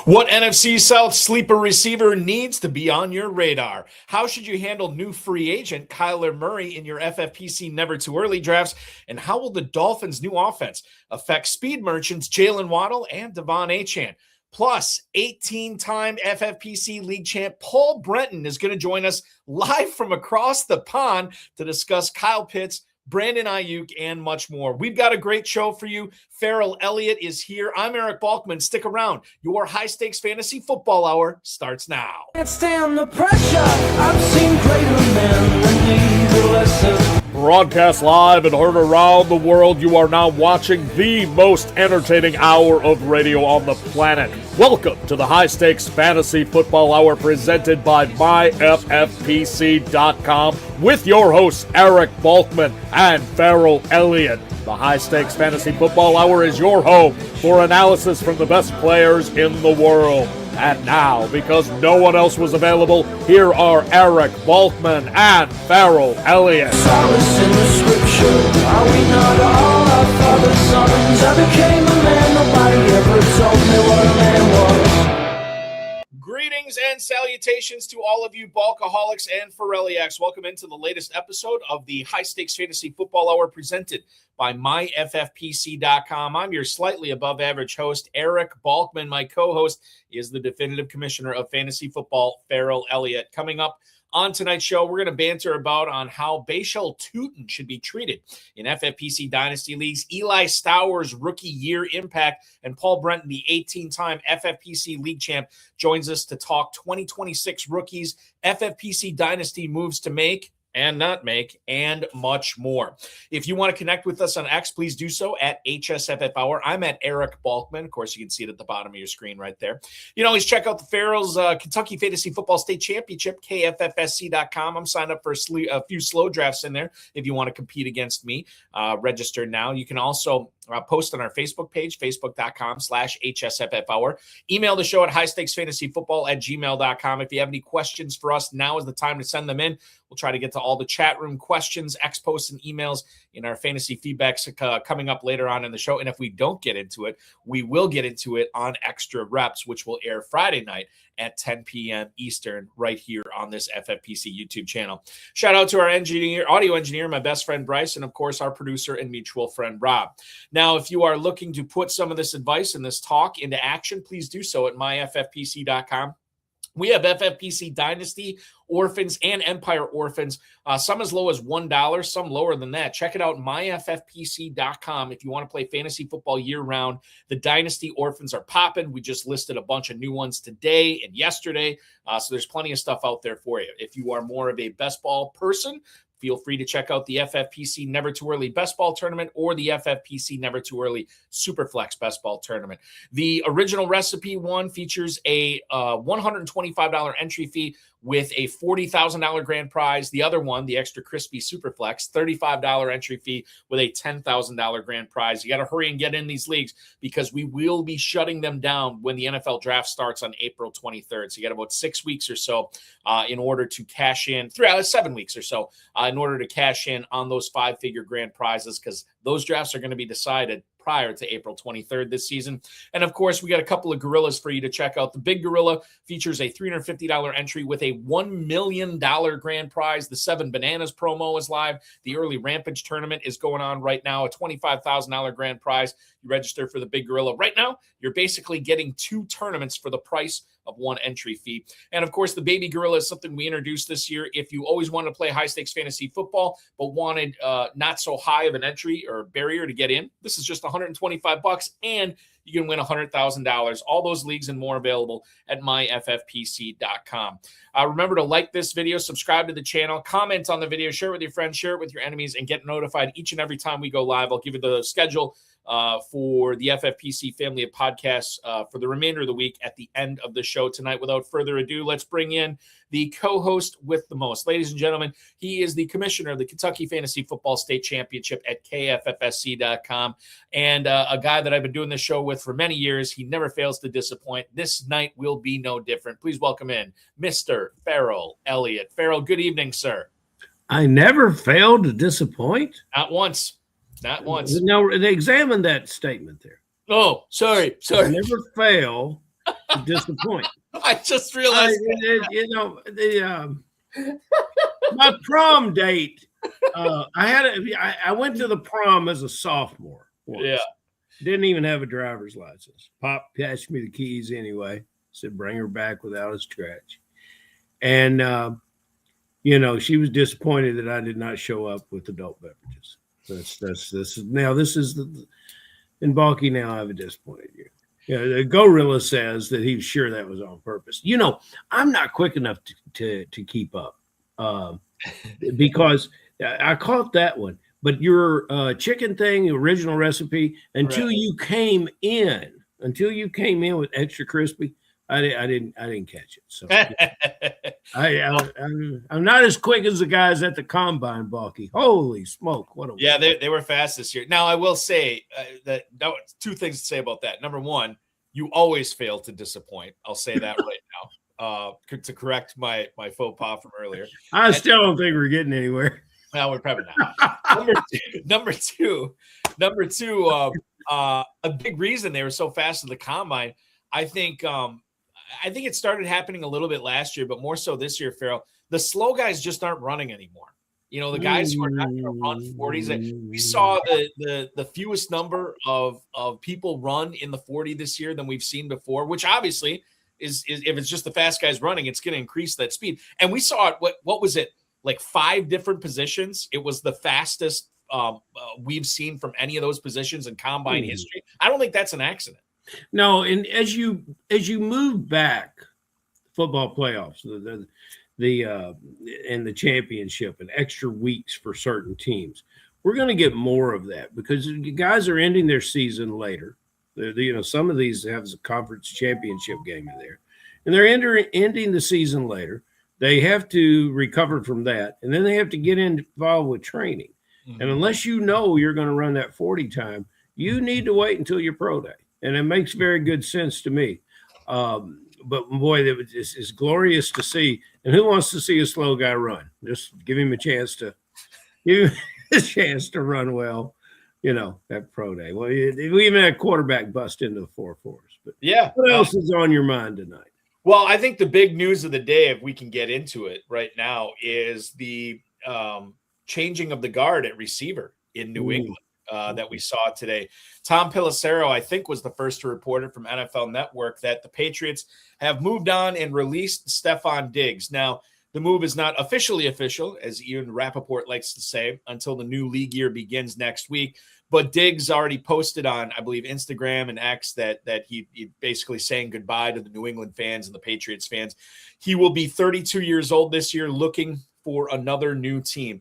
What NFC South sleeper receiver needs to be on your radar? How should you handle new free agent Kyler Murray in your FFPC Never Too Early drafts? And how will the Dolphins' new offense affect speed merchants Jalen Waddle and Devon Achane? Plus, 18-time FFPC League champ Paul Brenton is going to join us live from across the pond to discuss Kyle Pitts, Brandon Ayuk, and much more. We've got a great show for you. Ferrell Elliott is here. I'm Eric Balkman. Stick around. Your high-stakes fantasy football hour starts now. Can't stand the pressure. I've seen greater men than need a lesson. Broadcast live and heard around the world, you are now watching the most entertaining hour of radio on the planet. Welcome to the High Stakes Fantasy Football Hour presented by MyFFPC.com with your hosts Eric Balkman and Ferrell Elliott. The High Stakes Fantasy Football Hour is your home for analysis from the best players in the world. And now, because no one else was available, here are Eric Balkman and Ferrell Elliott. Solace in the scripture. Are we not all our father's sons? I became a man. Nobody ever told me what a man was. Greetings and salutations to all of you Balkaholics and Ferrelliacs. Welcome into the latest episode of the High Stakes Fantasy Football Hour presented by MyFFPC.com. I'm your slightly above average host, Eric Balkman. My co-host is the definitive commissioner of fantasy football, Ferrell Elliott. Coming up on tonight's show, we're going to banter about on how Bashal Tutin should be treated in FFPC Dynasty Leagues, Eli Stowers' rookie year impact, and Paul Brenton, the 18-time FFPC League champ, joins us to talk 2026 rookies, FFPC Dynasty moves to make and not make, and much more. If you want to connect with us on X, please do so at HSFF Hour. I'm at Eric Balkman. Of course, you can see it at the bottom of your screen right there. You can always check out the Ferrell's Kentucky Fantasy Football State Championship, KFFSC.com. I'm signed up for a few slow drafts in there if you want to compete against me. Register now. You can also post on our Facebook page, facebook.com/HSFF Hour. Email the show at highstakesfantasyfootball@gmail.com. If you have any questions for us, now is the time to send them in. We'll try to get to all the chat room questions, X posts, and emails in our fantasy feedbacks coming up later on in the show. And if we don't get into it, we will get into it on Extra Reps, which will air Friday night at 10 p.m. Eastern right here on this FFPC YouTube channel. Shout out to our audio engineer, my best friend Bryce, and of course our producer and mutual friend Rob. Now, if you are looking to put some of this advice and this talk into action, please do so at myffpc.com. We have FFPC Dynasty Orphans and Empire Orphans, some as low as $1, some lower than that. Check it out, myffpc.com, if you want to play fantasy football year-round. The Dynasty Orphans are popping. We just listed a bunch of new ones today and yesterday, so there's plenty of stuff out there for you. If you are more of a best ball person, feel free to check out the FFPC Never Too Early Best Ball Tournament or the FFPC Never Too Early Superflex Best Ball Tournament. The original recipe one features a $125 entry fee with a $40,000 grand prize. The other one, the Extra Crispy Superflex, $35 entry fee with a $10,000 grand prize. You got to hurry and get in these leagues because we will be shutting them down when the NFL draft starts on April 23rd. So you got about 6 weeks or so in order to cash in, 7 weeks or so in order to cash in on those 5-figure grand prizes, because those drafts are going to be decided prior to April 23rd this season. And of course, we got a couple of gorillas for you to check out. The Big Gorilla features a $350 entry with a $1 million grand prize. The 7 Bananas promo is live. The early Rampage tournament is going on right now, a $25,000 grand prize. You register for the Big Gorilla. Right now, you're basically getting 2 tournaments for the price of 1 entry fee. And of course, the Baby Gorilla is something we introduced this year. If you always wanted to play high stakes fantasy football, but wanted not so high of an entry or barrier to get in, this is just $125 and you can win $100,000. All those leagues and more available at myffpc.com. Remember to like this video, subscribe to the channel, comment on the video, share it with your friends, share it with your enemies, and get notified each and every time we go live. I'll give you the schedule for the FFPC family of podcasts for the remainder of the week at the end of the show tonight. Without further ado, let's bring in the co-host with the most. Ladies and gentlemen, he is the commissioner of the Kentucky Fantasy Football State Championship at KFFSC.com, and a guy that I've been doing this show with for many years. He never fails to disappoint. This night will be no different. Please welcome in Mr. Ferrell Elliott. Ferrell, good evening, sir. I never failed to disappoint. Not once. Not once. Now, examine that statement there. Oh, sorry. I never fail to disappoint. I just realized. My prom date. I went to the prom as a sophomore once. Yeah. Didn't even have a driver's license. Pop passed me the keys anyway. Said bring her back without a scratch. And she was disappointed that I did not show up with adult beverages. This is in Balky. Now I've disappointed you. The Gorilla says that he's sure that was on purpose. I'm not quick enough to keep up because I caught that one. But your chicken thing, original recipe, until you came in with extra crispy, I didn't catch it. So I'm not as quick as the guys at the combine, Balky. Holy smoke! They were fast this year. Now I will say that two things to say about that. Number one, you always fail to disappoint. I'll say that right now to correct my faux pas from earlier. I still don't think we're getting anywhere. No, we're probably not. Number two. A big reason they were so fast in the combine. I think it started happening a little bit last year, but more so this year, Ferrell. The slow guys just aren't running anymore. The guys who are not going to run 40s. We saw the fewest number of people run in the 40 this year than we've seen before, which obviously is if it's just the fast guys running, it's going to increase that speed. And we saw it. What was it? Like 5 different positions. It was the fastest we've seen from any of those positions in combine history. I don't think that's an accident. No, and as you move back, football playoffs, and the championship, and extra weeks for certain teams, we're going to get more of that because guys are ending their season later. Some of these have a conference championship game in there, and they're ending the season later. They have to recover from that, and then they have to get involved with training. Mm-hmm. And unless you're going to run that 40 time, you need to wait until your pro day. And it makes very good sense to me. But, boy, it's glorious to see. And who wants to see a slow guy run? Just give him a chance to run well, that pro day. Well, we even had a quarterback bust into the 4.4s. But what else is on your mind tonight? Well, I think the big news of the day, if we can get into it right now, is the changing of the guard at receiver in New England that we saw today. Tom Pelissero, I think, was the first to report it from NFL Network that the Patriots have moved on and released Stephon Diggs. Now, the move is not officially official, as Ian Rappaport likes to say, until the new league year begins next week. But Diggs already posted on, I believe, Instagram and X that he basically saying goodbye to the New England fans and the Patriots fans. He will be 32 years old this year, looking for another new team.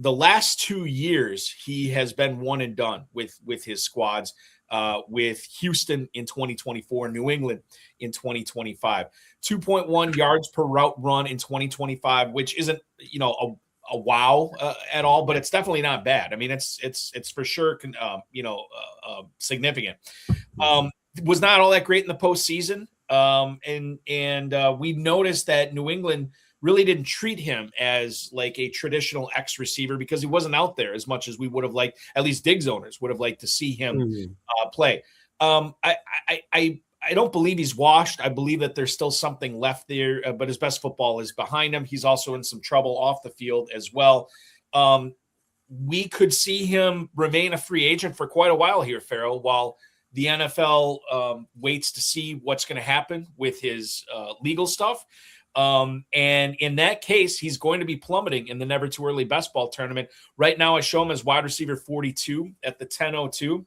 The last 2 years, he has been one and done with his squads, with Houston in 2024, New England in 2025. 2.1 yards per route run in 2025, which isn't, a wow at all, but it's definitely not bad. I mean, it's for sure, significant. Was not all that great in the postseason. And we noticed that New England really didn't treat him as like a traditional X receiver because he wasn't out there as much as we would have liked, at least Diggs owners would have liked to see him play. I don't believe he's washed. I believe that there's still something left there, but his best football is behind him. He's also in some trouble off the field as well. We could see him remain a free agent for quite a while here, Ferrell, while the NFL waits to see what's going to happen with his legal stuff. And in that case, he's going to be plummeting in the Never Too Early Best Ball Tournament. Right now, I show him as wide receiver 42 at the 10:02.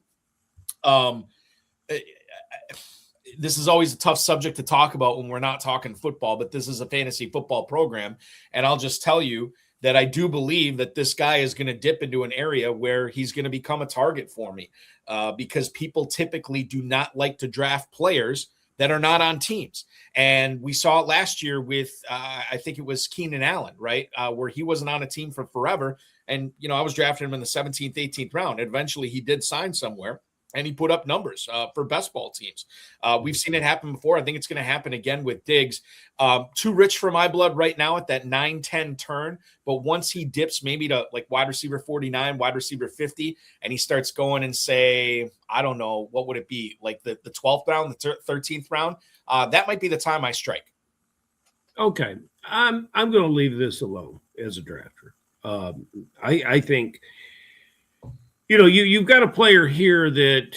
This is always a tough subject to talk about when we're not talking football, but this is a fantasy football program. And I'll just tell you that I do believe that this guy is going to dip into an area where he's going to become a target for me because people typically do not like to draft players that are not on teams. And we saw it last year with, I think it was Keenan Allen, right? Where he wasn't on a team for forever. And, I was drafting him in the 17th, 18th round. Eventually he did sign somewhere. and he put up numbers for best ball teams. We've seen it happen before. I think it's going to happen again with Diggs. Too rich for my blood right now at that 9-10 turn. But once he dips maybe to like wide receiver 49, wide receiver 50, and he starts going and say, I don't know, what would it be? Like the 12th round, the 13th round, that might be the time I strike. Okay. I'm going to leave this alone as a drafter. I think, you've got a player here that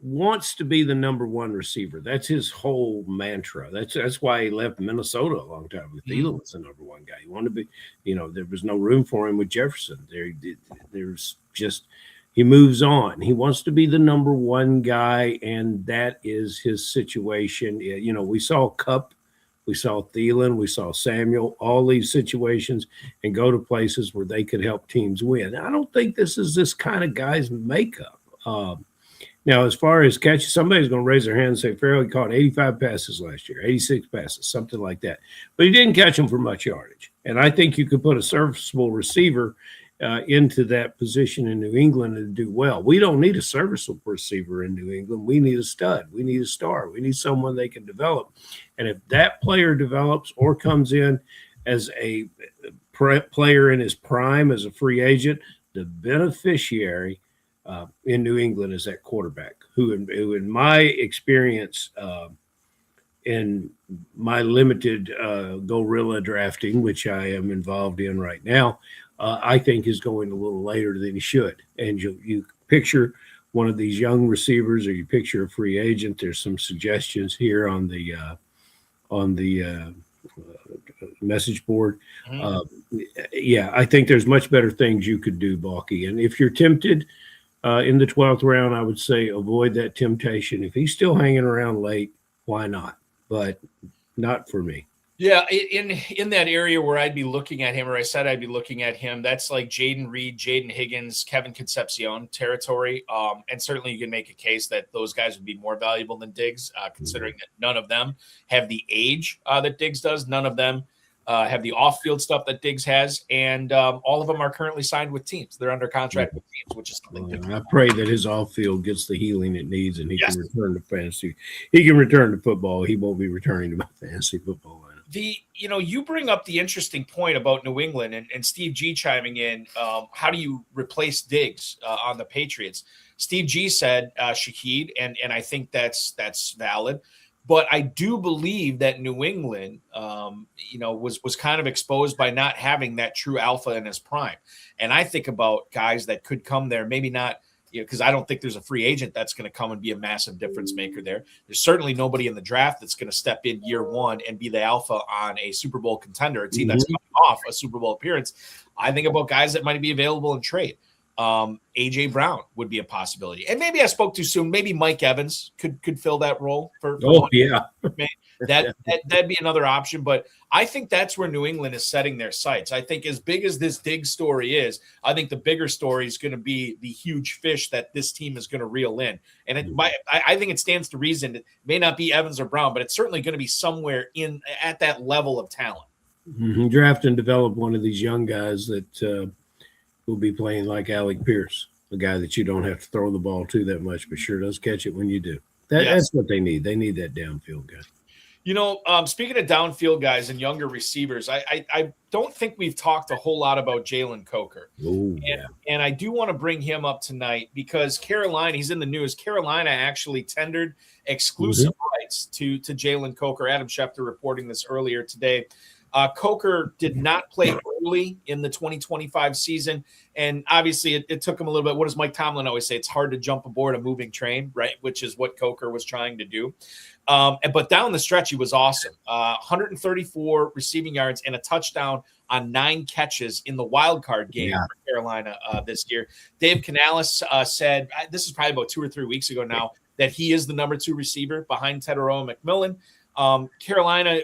wants to be the number one receiver. That's his whole mantra. That's why he left Minnesota a long time ago. Thielen was the number one guy. He wanted to be, there was no room for him with Jefferson. There's just, he moves on. He wants to be the number one guy, and that is his situation. We saw Kupp. We saw Thielen, we saw Samuel, all these situations, and go to places where they could help teams win. I don't think this is this kind of guy's makeup. Now, as far as catches, somebody's going to raise their hand and say, Ferrell caught 85 passes last year, 86 passes, something like that. But he didn't catch them for much yardage. And I think you could put a serviceable receiver into that position in New England and do well. We don't need a serviceable receiver in New England. We need a stud. We need a star. We need someone they can develop. And if that player develops or comes in as a player in his prime as a free agent, the beneficiary in New England is that quarterback who in my experience, in my limited gorilla drafting, which I am involved in right now, I think is going a little later than he should. And you picture one of these young receivers, or you picture a free agent. There's some suggestions here on the message board. I think there's much better things you could do, Balky. And if you're tempted in the 12th round, I would say avoid that temptation. If he's still hanging around late, why not? But not for me. Yeah, in that area where I'd be looking at him, or I said I'd be looking at him, that's like Jaden Reed, Jaden Higgins, Kevin Concepcion territory. And certainly you can make a case that those guys would be more valuable than Diggs, considering that none of them have the age that Diggs does. None of them have the off-field stuff that Diggs has. And all of them are currently signed with teams. They're under contract with teams, which is something. I pray that his off-field gets the healing it needs and he can return to fantasy. He can return to football. He won't be returning to my fantasy football. You bring up the interesting point about New England and Steve G chiming in. How do you replace Diggs on the Patriots? Steve G said Shaheed, and I think that's valid. But I do believe that New England, was kind of exposed by not having that true alpha in his prime. And I think about guys that could come there, maybe not, because I don't think there's a free agent that's going to come and be a massive difference maker there. There's certainly nobody in the draft that's going to step in year one and be the alpha on a Super Bowl contender, a team that's coming off a Super Bowl appearance. I think about guys that might be available in trade. AJ Brown would be a possibility, and maybe I spoke too soon. Maybe Mike Evans could fill that role for that'd be another option. But I think that's where New England is setting their sights. I think as big as this Diggs story is, I think the bigger story is going to be the huge fish that this team is going to reel in. And I think it stands to reason it may not be Evans or Brown, but it's certainly going to be somewhere at that level of talent. Draft and develop one of these young guys that will be playing like Alec Pierce, a guy that you don't have to throw the ball to that much, but sure does catch it when you do. That's what they need. They need that downfield guy. Speaking of downfield guys and younger receivers, I don't think we've talked a whole lot about Jalen Coker. And I do want to bring him up tonight because Carolina, he's in the news. Carolina actually tendered exclusive rights to Jalen Coker. Adam Schefter reporting this earlier today. Coker did not play early in the 2025 season, and obviously it took him a little bit. What does Mike Tomlin always say? It's hard to jump aboard a moving train, right? Which is what Coker was trying to do. But down the stretch, he was awesome. 134 receiving yards and a touchdown on 9 catches in the wild card game for Carolina this year. Dave Canales said, this is probably about 2 or 3 weeks ago now, that he is the number 2 receiver behind Teteroa McMillan. Carolina,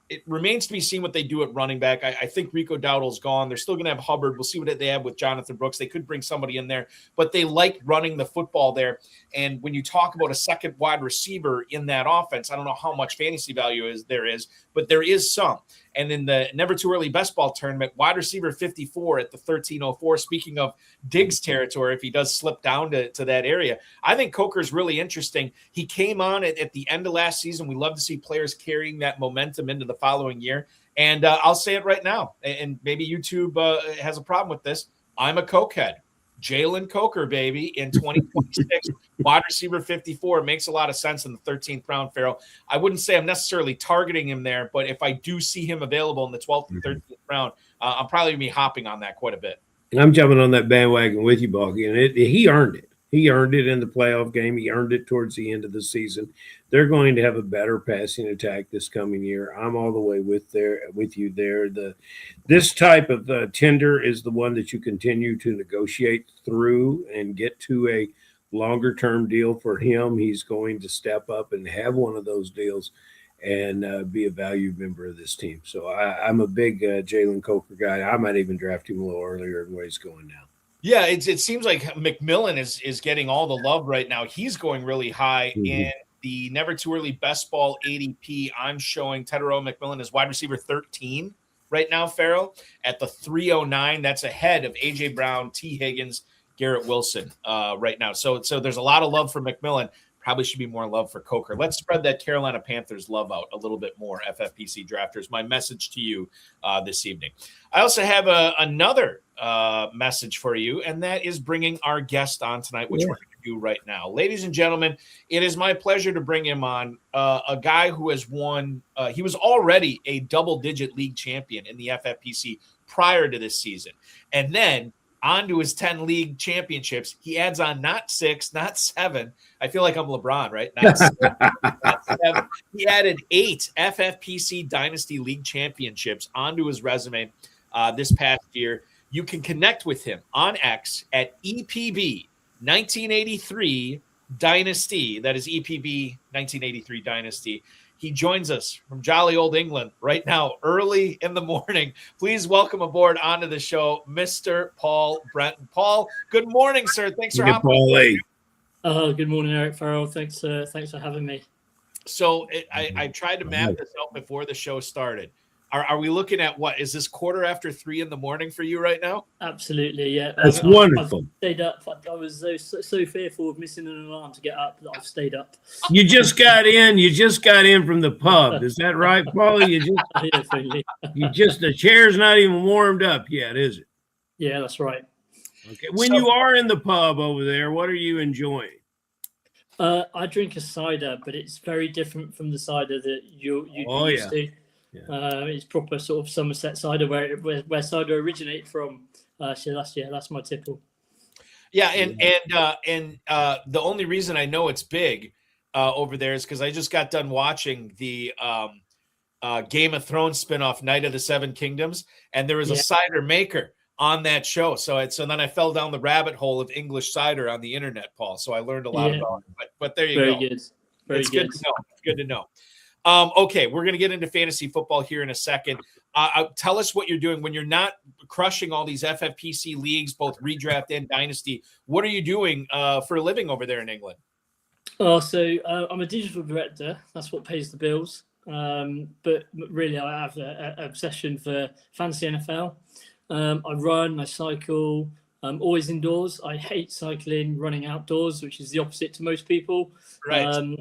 it remains to be seen what they do at running back. I think Rico Dowdle's gone. They're still going to have Hubbard. We'll see what they have with Jonathan Brooks. They could bring somebody in there, but they like running the football there. And when you talk about a second wide receiver in that offense, I don't know how much fantasy value there is, but there is some. And in the Never Too Early Best Ball Tournament, wide receiver 54 at the 1304. Speaking of Diggs territory, if he does slip down to that area, I think Coker's really interesting. He came on at the end of last season. We love to see players carrying that momentum into the following year. And I'll say it right now, and maybe YouTube has a problem with this. I'm a cokehead. Jalen Coker, baby, in 2026, wide receiver 54. Makes a lot of sense in the 13th round, Ferrell. I wouldn't say I'm necessarily targeting him there, but if I do see him available in the 12th and 13th round, I'm probably going to be hopping on that quite a bit. And I'm jumping on that bandwagon with you, Balky, and he earned it. He earned it in the playoff game. He earned it towards the end of the season. They're going to have a better passing attack this coming year. I'm all the way with you there. This type of tender is the one that you continue to negotiate through and get to a longer-term deal for him. He's going to step up and have one of those deals and be a valued member of this team. So I'm a big Jalen Coker guy. I might even draft him a little earlier than where he's going now. Yeah, it seems like McMillan is getting all the love right now. He's going really high in the Never Too Early Best Ball ADP. I'm showing Tedero McMillan as wide receiver 13 right now, Ferrell, at the 309. That's ahead of A.J. Brown, T. Higgins, Garrett Wilson right now. So there's a lot of love for McMillan. Probably should be more love for Coker. Let's spread that Carolina Panthers love out a little bit more, FFPC drafters. My message to you this evening. I also have another message for you, and that is bringing our guest on tonight, which we're going to do right now. Ladies and gentlemen, it is my pleasure to bring him on, a guy who has won. He was already a double-digit league champion in the FFPC prior to this season. And then on to his 10 league championships, he adds on not 6, not 7. I feel like I'm LeBron, right? Not 6, not 7. He added 8 FFPC Dynasty League championships onto his resume this past year. You can connect with him on X at EPB 1983 Dynasty. That is EPB 1983 Dynasty. He joins us from jolly old England right now, early in the morning. Please welcome aboard onto the show, Mr. Paul Brenton. Paul, good morning, sir. Thanks for hopping on. Good morning, Eric Ferrell. Thanks for having me. So I tried to map this out before the show started. Are we looking at what? Is this 3:15 in the morning for you right now? Absolutely, yeah. That's wonderful. I've stayed up. I was so fearful of missing an alarm to get up that I've stayed up. You just got in. You just got in from the pub. Is that right, Paulie? The chair's not even warmed up yet, is it? Yeah, that's right. Okay. When you are in the pub over there, what are you enjoying? I drink a cider, but it's very different from the cider that you're used to. Yeah. It's proper sort of Somerset cider where cider originated from. So that's my tipple. Yeah, and the only reason I know it's big over there is because I just got done watching the Game of Thrones spinoff, Night of the Seven Kingdoms, and there was a cider maker on that show. So then I fell down the rabbit hole of English cider on the internet, Paul. So I learned a lot about it. But there you go. Good. It's good to know. It's good to know. Okay, we're going to get into fantasy football here in a second. Tell us what you're doing when you're not crushing all these FFPC leagues, both redraft and dynasty. What are you doing for a living over there in England? So I'm a digital director. That's what pays the bills. But really, I have an obsession for fantasy NFL. I run, I cycle, always indoors. I hate cycling, running outdoors, which is the opposite to most people. Right.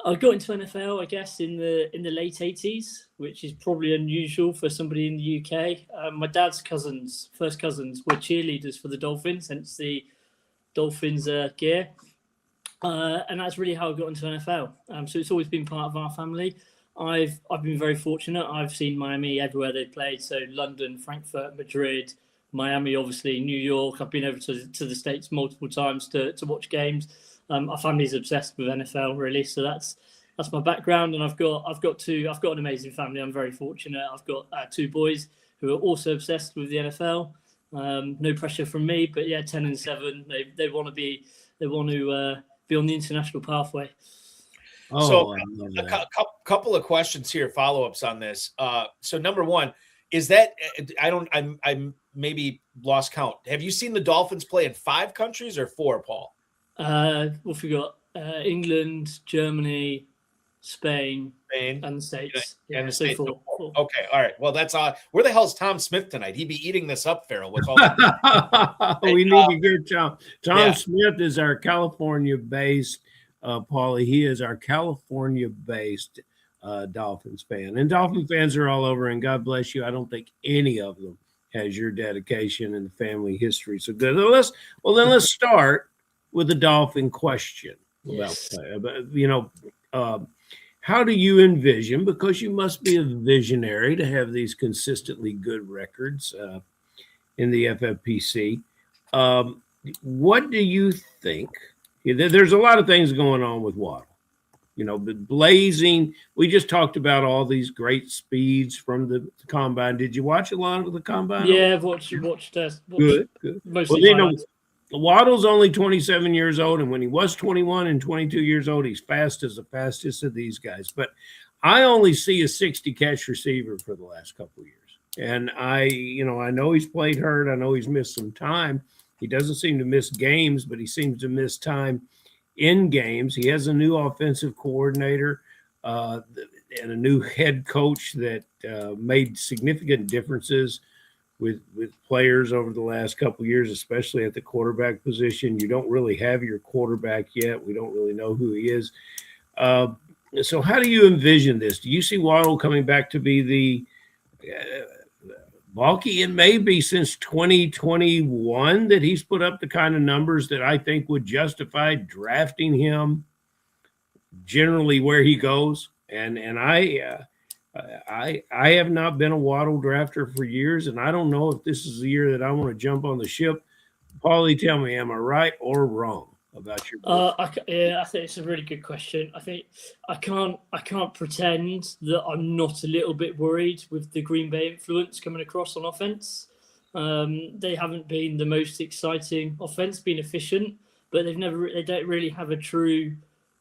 I got into NFL, I guess, in the late 80s, which is probably unusual for somebody in the UK. My dad's first cousins, were cheerleaders for the Dolphins, hence the Dolphins gear. And that's really how I got into NFL. So it's always been part of our family. I've been very fortunate. I've seen Miami everywhere they played. So London, Frankfurt, Madrid, Miami, obviously, New York. I've been over to the States multiple times to watch games. Our family's obsessed with NFL, really. So that's my background, and I've got an amazing family. I'm very fortunate. I've got 2 boys who are also obsessed with the NFL. No pressure from me, but 10 and 7. They want to be on the international pathway. So a couple of questions here, follow-ups on this. So number one, is that I maybe lost count. Have you seen the Dolphins play in 5 countries or 4, Paul? What have we got? England, Germany, Spain, Spain, and the States. and the so States. four. Okay, all right. Well, that's where the hell's Tom Smith tonight? He'd be eating this up, Ferrell. With all we need to get Tom. Yeah. Smith is our California-based, Paulie. He is our California-based Dolphins fan. And Dolphin fans are all over, and God bless you. I don't think any of them has your dedication and family history. So good. Let's start with the Dolphin question. Yes. How do you envision, because you must be a visionary to have these consistently good records in the FFPC, what do you think? There's a lot of things going on with Waddle. The blazing. We just talked about all these great speeds from the combine. Did you watch a lot of the combine? Yeah, I've watched Good. Mostly Waddle's only 27 years old, and when he was 21 and 22 years old, he's fast as the fastest of these guys. But I only see a 60 catch receiver for the last couple of years, and I know he's played hurt. I know he's missed some time. He doesn't seem to miss games, but he seems to miss time in games. He has a new offensive coordinator and a new head coach that made significant differences with players over the last couple of years, especially at the quarterback position. You don't really have your quarterback yet. We don't really know who he is. So how do you envision this? Do you see Waddle coming back to be the bulky? It may be since 2021 that he's put up the kind of numbers that I think would justify drafting him generally where he goes. And I have not been a Waddle drafter for years, and I don't know if this is the year that I want to jump on the ship. Paulie, tell me, am I right or wrong about your book? I think it's a really good question. I think I can't pretend that I'm not a little bit worried with the Green Bay influence coming across on offense. They haven't been the most exciting offense, been efficient, but they don't really have a true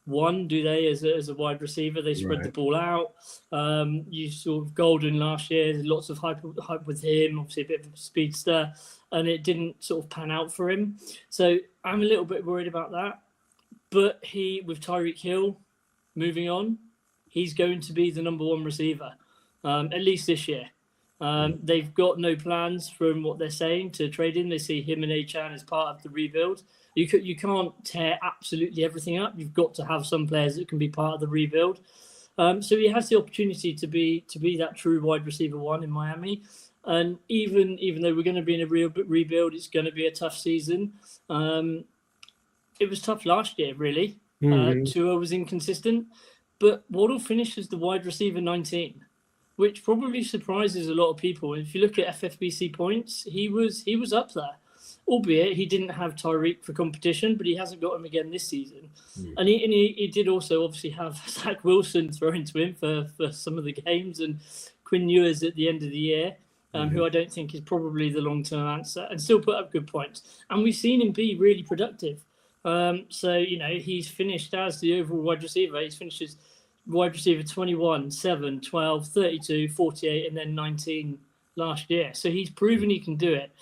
one, do they, as a wide receiver? They spread the ball out. You saw Golden last year, there's lots of hype with him, obviously a bit of a speedster, and it didn't sort of pan out for him. So I'm a little bit worried about that. But with Tyreek Hill moving on, he's going to be the number one receiver, at least this year. They've got no plans from what they're saying to trade him. They see him and A-Chan as part of the rebuild. You can't tear absolutely everything up. You've got to have some players that can be part of the rebuild. So he has the opportunity to be that true wide receiver one in Miami. And even though we're going to be in a real rebuild, it's going to be a tough season. It was tough last year, really. Tua was inconsistent, but Waddle finished as the wide receiver 19, which probably surprises a lot of people. If you look at FFPC points, he was up there. Albeit he didn't have Tyreek for competition, but he hasn't got him again this season. And he did also obviously have Zach Wilson thrown to him for some of the games, and Quinn Ewers at the end of the year, who I don't think is probably the long-term answer, and still put up good points. And we've seen him be really productive. So, he's finished as the overall wide receiver. He's finished as wide receiver 21, 7, 12, 32, 48, and then 19 last year. So he's proven he can do it.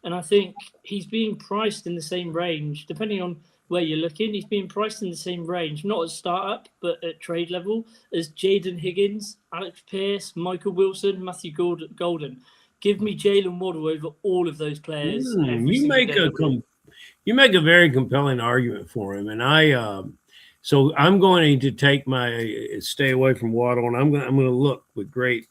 And I think he's being priced in the same range, depending on where you're looking. He's being priced in the same range, not at startup, but at trade level, as Jaden Higgins, Alex Pierce, Michael Wilson, Matthew Golden. Give me Jalen Waddle over all of those players. You make a very compelling argument for him, and so I'm going to take stay away from Waddle, and I'm going to look with great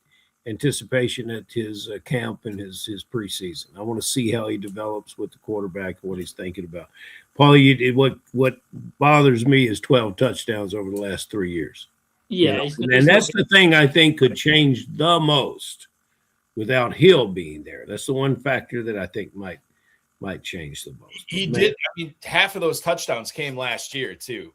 anticipation at his camp and his preseason. I want to see how he develops with the quarterback and what he's thinking about. Paulie, what bothers me is 12 touchdowns over the last 3 years. Yeah, and that's the thing I think could change the most without Hill being there. That's the one factor that I think might change the most. He did. I mean, half of those touchdowns came last year too.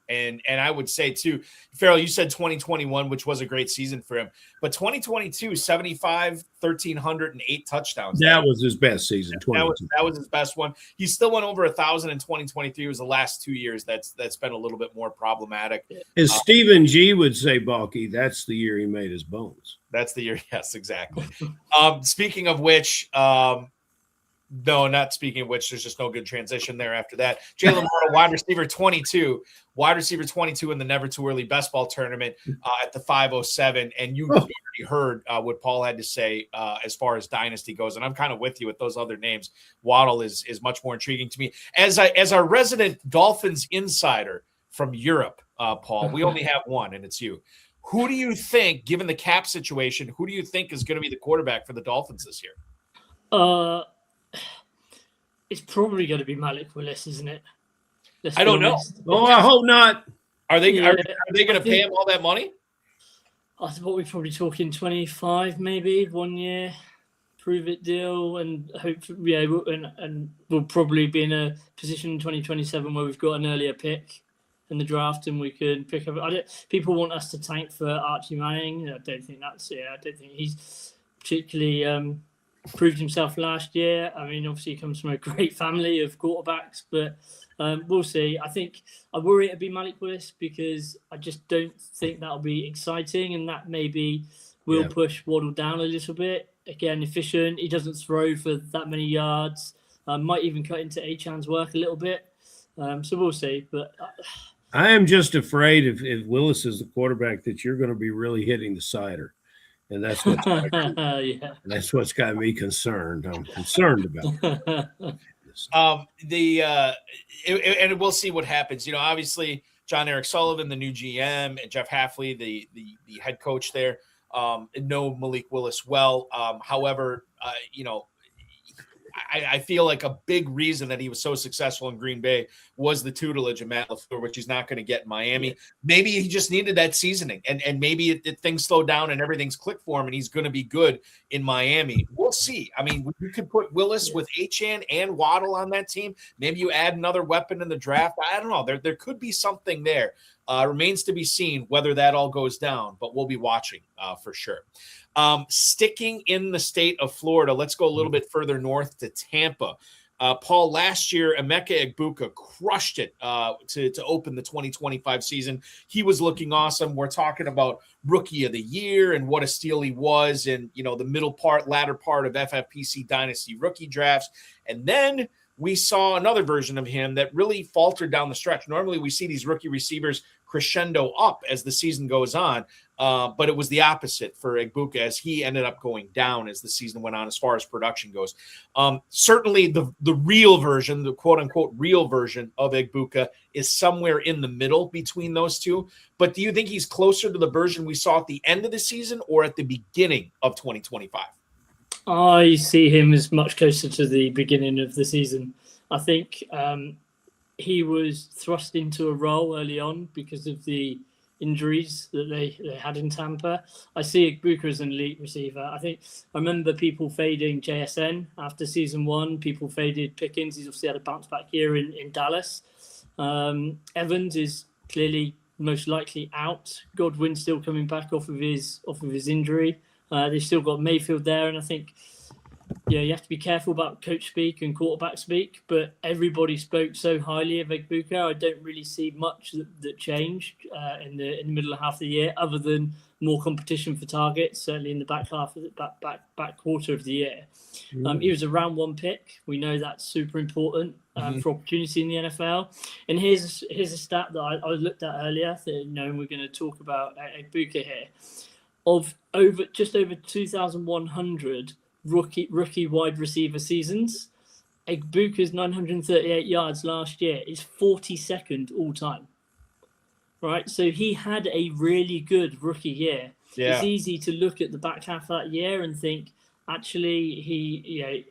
And I would say too, Ferrell, you said 2021, which was a great season for him, but 2022, 75, 1,308 touchdowns. That was his best season. That was his best one. He still went over 1,000 in 2023. It was the last 2 years that's been a little bit more problematic. As Stephen G would say, Balky, that's the year he made his bones. That's the year. Yes, exactly. Speaking of which, No, not speaking of which, there's just no good transition there after that. Jalen Waddle, wide receiver 22 in the Never Too Early Best Ball Tournament at the 507. And you already heard what Paul had to say as far as dynasty goes. And I'm kind of with you with those other names. Waddle is much more intriguing to me. As our resident Dolphins insider from Europe, Paul, we only have one, and it's you. Who do you think, given the cap situation, who do you think is going to be the quarterback for the Dolphins this year? It's probably going to be Malik Willis, isn't it? I don't know. Oh, I hope not. Are they going to pay him all that money? I thought we're probably talking 25, maybe 1 year, prove it deal, and hopefully, and we'll probably be in a position in 2027 where we've got an earlier pick in the draft and we can pick up. People want us to tank for Archie Manning. I don't think he's particularly proved himself last year. I mean, obviously he comes from a great family of quarterbacks, but we'll see. I worry it'll be Malik Willis because I just don't think that'll be exciting, and that maybe will push Waddle down a little bit. Again, efficient. He doesn't throw for that many yards. Might even cut into Achan's work a little bit. So we'll see. But I am just afraid if Willis is the quarterback that you're going to be really hitting the cider. And that's what's that's what's got me concerned. I'm concerned about and we'll see what happens. You know, obviously John Eric Sullivan, the new GM, and Jeff Hafley, the head coach there, know Malik Willis well. However, I feel like a big reason that he was so successful in Green Bay was the tutelage of Matt LaFleur, which he's not going to get in Miami. Maybe he just needed that seasoning, and maybe things slow down and everything's clicked for him, and he's going to be good in Miami. We'll see. I mean, you could put Willis with Achan and Waddle on that team. Maybe you add another weapon in the draft. I don't know. There could be something there. Remains to be seen whether that all goes down, but we'll be watching for sure. Sticking in the state of Florida, let's go a little bit further north to Tampa. Paul, last year, Emeka Egbuka crushed it to open the 2025 season. He was looking awesome. We're talking about Rookie of the Year and what a steal he was in, the latter part of FFPC Dynasty rookie drafts. And then we saw another version of him that really faltered down the stretch. Normally we see these rookie receivers crescendo up as the season goes on, but it was the opposite for Egbuka as he ended up going down as the season went on as far as production goes. Certainly the real version, the quote-unquote real version of Egbuka is somewhere in the middle between those two. But do you think he's closer to the version we saw at the end of the season or at the beginning of 2025? I see him as much closer to the beginning of the season. I think he was thrust into a role early on because of the injuries that they had in Tampa. I see Egbuka as an elite receiver. I remember people fading JSN after season one. People faded Pickens. He's obviously had a bounce back year in Dallas. Evans is clearly most likely out. Godwin's still coming back off of his injury. They've still got Mayfield there, and I think you have to be careful about coach speak and quarterback speak, but everybody spoke so highly of Egbuka. I don't really see much that changed in the middle of half of the year, other than more competition for targets, certainly in the back half of the back quarter of the year. He was a round one pick. We know that's super important for opportunity in the NFL. And here's a stat that I looked at earlier, knowing we're going to talk about Egbuka here. Of just over 2,100 rookie wide receiver seasons, Egbuka's 938 yards last year is 42nd all time. Right, so he had a really good rookie year. Yeah. It's easy to look at the back half of that year and think, actually,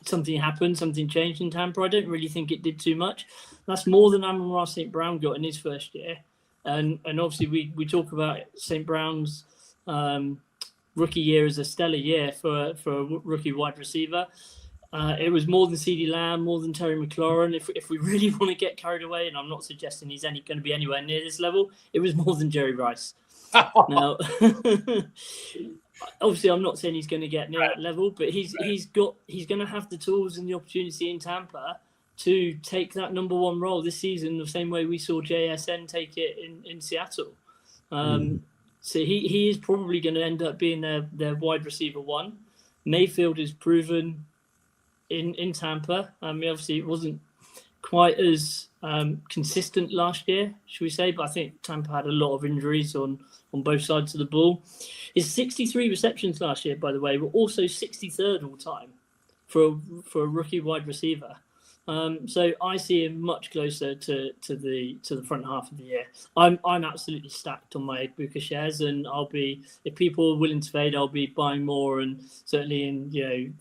something happened, something changed in Tampa. I don't really think it did too much. That's more than Amon-Ra St. Brown got in his first year, and obviously we talk about St. Brown's rookie year as a stellar year for a rookie wide receiver. It was more than CeeDee Lamb, more than Terry McLaurin. If we really want to get carried away, and I'm not suggesting he's going to be anywhere near this level, it was more than Jerry Rice. Now, obviously, I'm not saying he's going to get near that level, but he's going to have the tools and the opportunity in Tampa to take that number one role this season, the same way we saw JSN take it in Seattle. So he is probably going to end up being their wide receiver one. Mayfield has proven in Tampa. I mean, obviously, it wasn't quite as consistent last year, should we say? But I think Tampa had a lot of injuries on both sides of the ball. His 63 receptions last year, by the way, were also 63rd all time for a rookie wide receiver. So I see him much closer to the front half of the year. I'm absolutely stacked on my Egbuka shares, and if people are willing to fade, I'll be buying more. And certainly in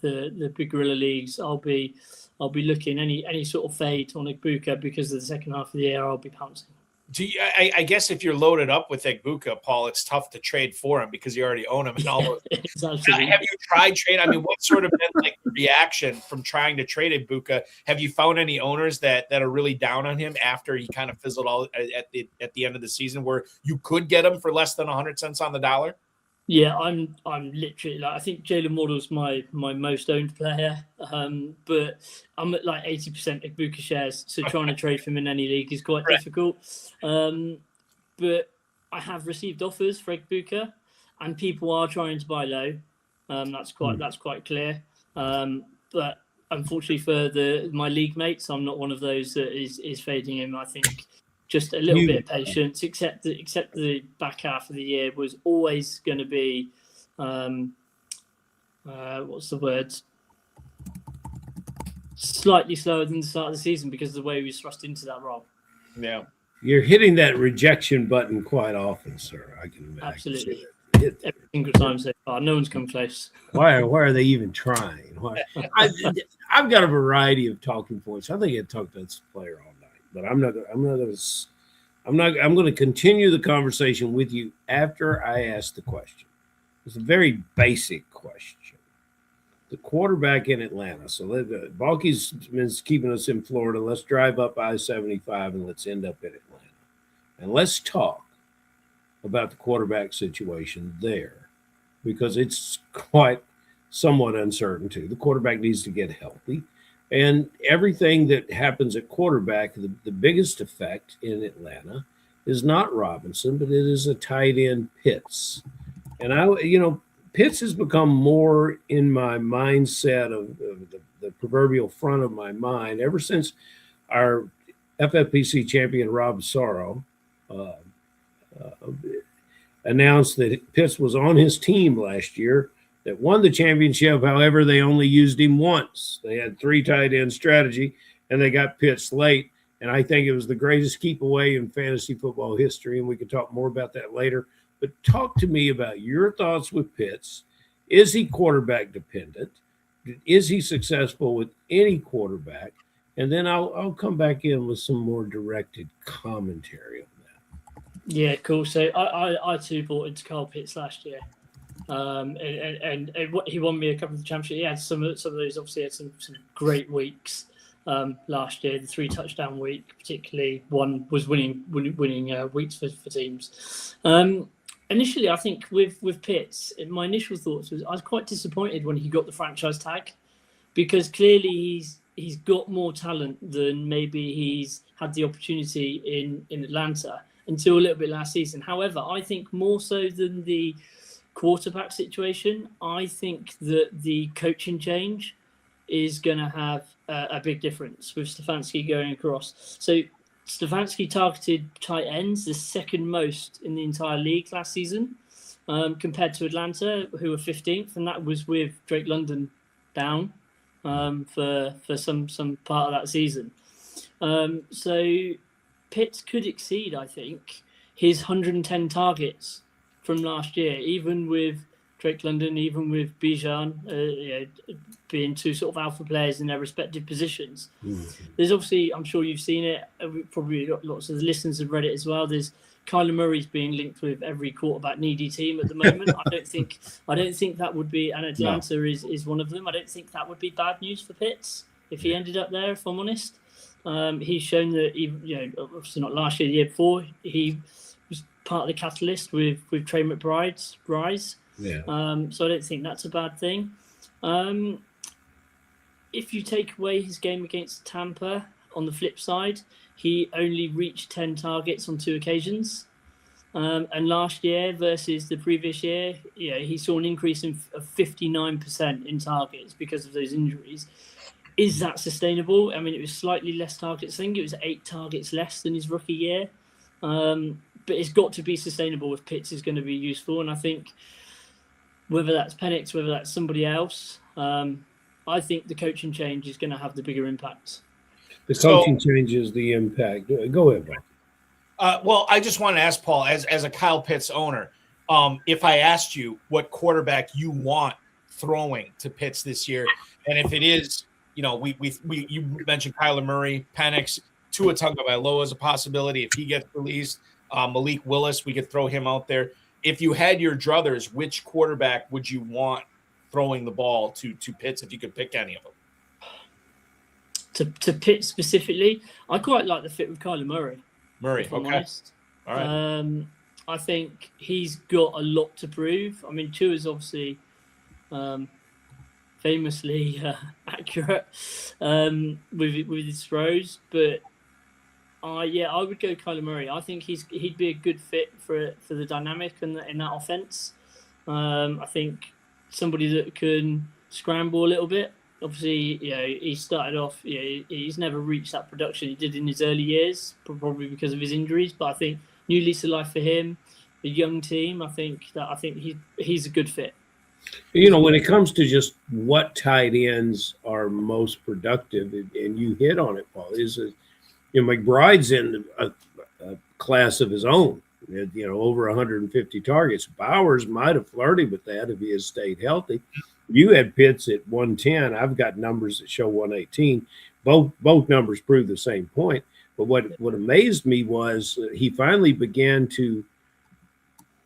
the Big Gorilla leagues, I'll be looking any sort of fade on Egbuka, because of the second half of the year I'll be pouncing. I guess if you're loaded up with Egbuka, Paul, it's tough to trade for him because you already own him and all those. Have you tried trade? I mean, what sort of been like reaction from trying to trade Egbuka? Have you found any owners that are really down on him after he kind of fizzled out at the end of the season, where you could get him for less than 100 cents on the dollar? Yeah, I'm literally I think Jalen Waddle's my most owned player, but I'm at 80% Egbuka shares, so trying to trade for him in any league is quite difficult. But I have received offers for Egbuka, and people are trying to buy low. That's quite clear. But unfortunately for my league mates, I'm not one of those that is fading him. I think just a little bit of patience, except the back half of the year was always going to be, what's the word? Slightly slower than the start of the season because of the way we was thrust into that role. Yeah. You're hitting that rejection button quite often, sir. I can imagine. Absolutely. Every single time so far. No one's come close. Why are they even trying? I've got a variety of talking points. I think I talked to this player all night, but I'm going to continue the conversation with you after I ask the question. It's a very basic question. The quarterback in Atlanta. So Balky's been keeping us in Florida. Let's drive up I-75 and let's end up in Atlanta. And let's talk about the quarterback situation there, because it's quite somewhat uncertain too. The quarterback needs to get healthy. And everything that happens at quarterback, the biggest effect in Atlanta is not Robinson, but it is a tight end Pitts. And Pitts has become more in my mindset of the proverbial front of my mind ever since our FFPC champion Rob Sorrow announced that Pitts was on his team last year that won the championship. However, they only used him once. They had 3 tight end strategy, and they got Pitts late. And I think it was the greatest keep away in fantasy football history, and we could talk more about that later. But talk to me about your thoughts with Pitts. Is he quarterback dependent? Is he successful with any quarterback? And then I'll come back in with some more directed commentary on that. Yeah, cool. So I too bought into Kyle Pitts last year. And he won me a couple of the championships. He had some of those, obviously had some great weeks last year. The 3 touchdown week, particularly, one was winning weeks for teams. Initially, I think with Pitts, my initial thoughts was I was quite disappointed when he got the franchise tag, because clearly he's got more talent than maybe he's had the opportunity in Atlanta until a little bit last season. However, I think more so than the quarterback situation, I think that the coaching change is going to have a big difference with Stefanski going across. So Stefanski targeted tight ends the second most in the entire league last season, compared to Atlanta, who were 15th, and that was with Drake London down for some part of that season. So Pitts could exceed, I think, his 110 targets from last year, even with Drake London, even with Bijan being 2 sort of alpha players in their respective positions. Mm-hmm. There's obviously, I'm sure you've seen it, probably lots of the listeners have read it as well. There's Kyler Murray's being linked with every quarterback needy team at the moment. I don't think that would be, and Atlanta is one of them. I don't think that would be bad news for Pitts if he ended up there, if I'm honest. He's shown that, obviously not last year, the year before, he was part of the catalyst with Trey McBride's rise. Yeah. So I don't think that's a bad thing. If you take away his game against Tampa, on the flip side, he only reached 10 targets on 2 occasions. And last year versus the previous year, he saw an increase of 59% in targets because of those injuries. is that sustainable? I mean, it was slightly less targets. I think it was 8 targets less than his rookie year. But it's got to be sustainable if Pitts is going to be useful. And I think whether that's Penix, whether that's somebody else, I think the coaching change is going to have the bigger impact. The coaching changes the impact. Go ahead, Bob. Well, I just want to ask Paul, as a Kyle Pitts owner, if I asked you what quarterback you want throwing to Pitts this year, and if it is, you mentioned Kyler Murray, Penix, Tua Tagovailoa is a possibility. If he gets released, Malik Willis, we could throw him out there. If you had your druthers, which quarterback would you want throwing the ball to Pitts if you could pick any of them? To Pitts specifically, I quite like the fit with Kyler Murray. If I'm honest. All right. I think he's got a lot to prove. I mean, Tua is obviously famously accurate with his throws, but I would go Kyler Murray. I think he'd be a good fit for the dynamic in that offense. I think somebody that can scramble a little bit. Obviously, he started off. He's never reached that production he did in his early years, probably because of his injuries. But I think new lease of life for him, a young team. I think he's a good fit. When it comes to just what tight ends are most productive, and you hit on it, Paul, McBride's in a class of his own. Over 150 targets. Bowers might have flirted with that if he had stayed healthy. You had Pitts at 110. I've got numbers that show 118. Both numbers prove the same point. But what amazed me was he finally began to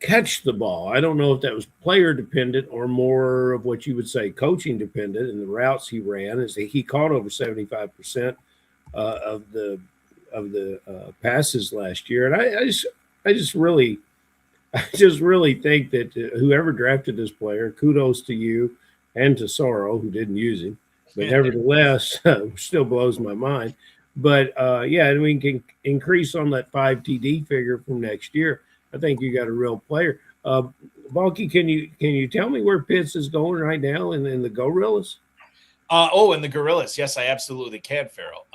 catch the ball. I don't know if that was player dependent or more of what you would say coaching dependent. In the routes he ran, is that he caught over 75% of the passes last year, and I just really think that whoever drafted this player, kudos to you and to Sorrow, who didn't use him, but nevertheless, still blows my mind. But we can increase on that 5 TD figure from next year. I think you got a real player. Balky, can you tell me where Pitts is going right now in the Gorillas? In the Gorillas. Yes, I absolutely can, Ferrell.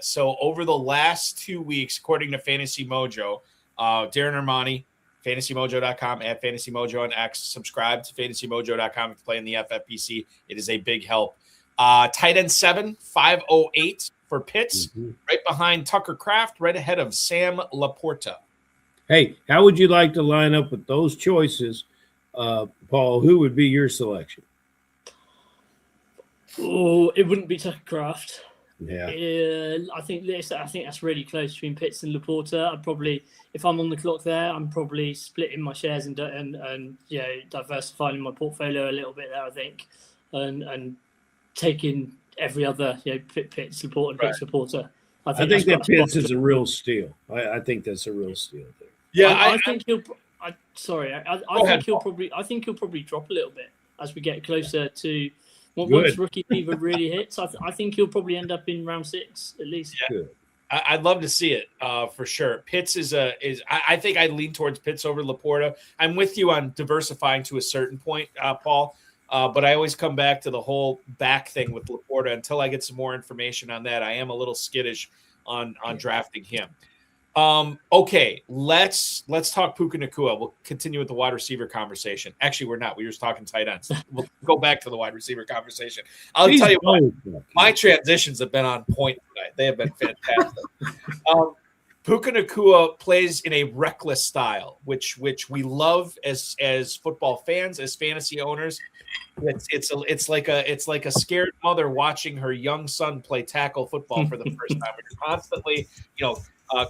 So over the last 2 weeks, according to Fantasy Mojo, Darren Armani, fantasymojo.com, at Fantasy Mojo on X. Subscribe to fantasymojo.com if you play in the FFPC. It is a big help. Tight end 7, 508 for Pitts, right behind Tucker Kraft, right ahead of Sam Laporta. Hey, how would you like to line up with those choices, Paul? Who would be your selection? Oh, it wouldn't be Tucker Kraft. Yeah. I think that's really close between Pitts and Laporta. I'd probably, if I'm on the clock there, I'm probably splitting my shares and diversifying my portfolio a little bit there. I think, and taking every other Pitts, Laporta, and Pitts, Laporta. I think that Pitts is a real steal. I think that's a real steal there. Yeah, I think he'll. I think he'll probably drop a little bit as we get closer to. Once rookie fever really hits, I think he'll probably end up in round 6 at least. Yeah. I'd love to see it for sure. Pitts I think I'd lean towards Pitts over Laporta. I'm with you on diversifying to a certain point, Paul, but I always come back to the whole back thing with Laporta until I get some more information on that. I am a little skittish on drafting him. Okay, let's talk Puka Nacua. We'll continue with the wide receiver conversation. Actually, we're not. We were just talking tight ends. We'll go back to the wide receiver conversation. I'll tell you what, my transitions have been on point tonight. They have been fantastic. Puka Nacua plays in a reckless style, which we love as football fans, as fantasy owners. It's like a scared mother watching her young son play tackle football for the first time. You're constantly,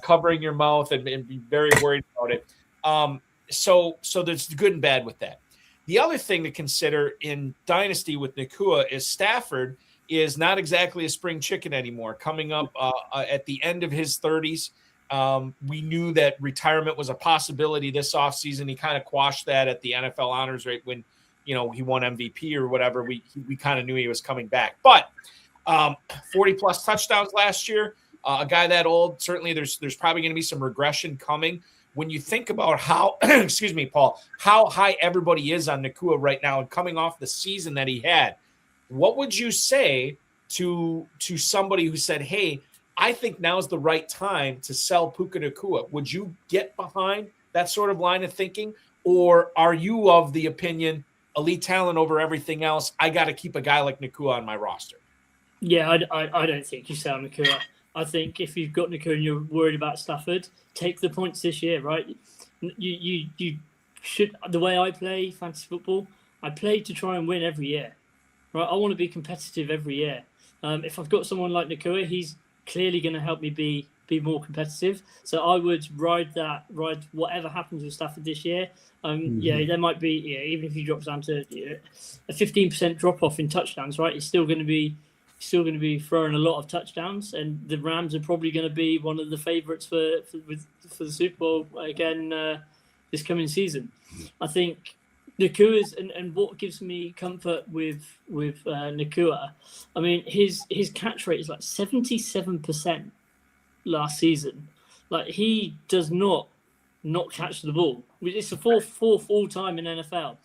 covering your mouth and be very worried about it. So there's good and bad with that. The other thing to consider in Dynasty with Nacua is Stafford is not exactly a spring chicken anymore. Coming up at the end of his 30s, we knew that retirement was a possibility this offseason. He kind of quashed that at the NFL honors rate when he won MVP or whatever. We kind of knew he was coming back. But 40-plus touchdowns last year. A guy that old, certainly there's probably going to be some regression coming. When you think about how, excuse me, Paul, how high everybody is on Nacua right now and coming off the season that he had, what would you say to somebody who said, hey, I think now's the right time to sell Puka Nacua, would you get behind that sort of line of thinking? Or are you of the opinion, elite talent over everything else, I got to keep a guy like Nacua on my roster? Yeah, I don't think you sell Nacua. I think if you've got Nacua and you're worried about Stafford, take the points this year, right? You should. The way I play fantasy football, I play to try and win every year, right? I want to be competitive every year. If I've got someone like Nacua, he's clearly going to help me be more competitive. So I would ride whatever happens with Stafford this year. Yeah, there might be, even if he drops down to a 15% drop off in touchdowns, right? He's still going to be throwing a lot of touchdowns, and the Rams are probably going to be one of the favourites for the Super Bowl again this coming season. I think Nakua's and what gives me comfort with Nacua, I mean his catch rate is like 77% last season. Like, he does not catch the ball. It's the fourth all time in NFL.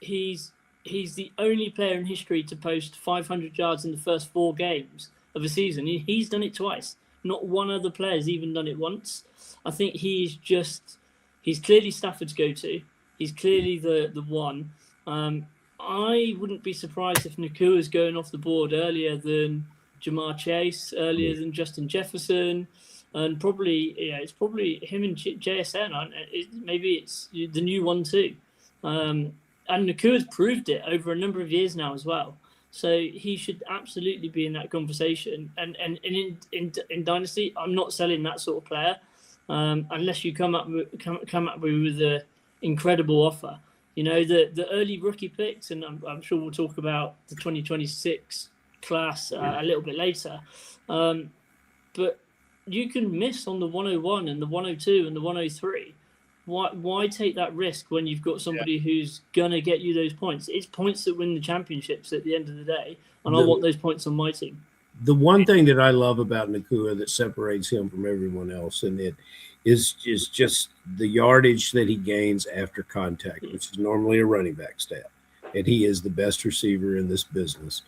He's the only player in history to post 500 yards in the first 4 games of a season. He's done it twice. Not one other player's even done it once. I think he's clearly Stafford's go-to. He's clearly the one. I wouldn't be surprised if Nacua is going off the board earlier than Jamar Chase, earlier than Justin Jefferson, and probably it's probably him and JSN. Maybe it's the new one too. And Nakua's proved it over a number of years now as well. So he should absolutely be in that conversation. And in Dynasty, I'm not selling that sort of player unless you come up with an incredible offer. You know, the early rookie picks, and I'm sure we'll talk about the 2026 class a little bit later. But you can miss on the 101 and the 102 and the 103. Why take that risk when you've got somebody who's going to get you those points? It's points that win the championships at the end of the day, and I want those points on my team. The one thing that I love about Nacua that separates him from everyone else, and it is just the yardage that he gains after contact, which is normally a running back stat. And he is the best receiver in this business.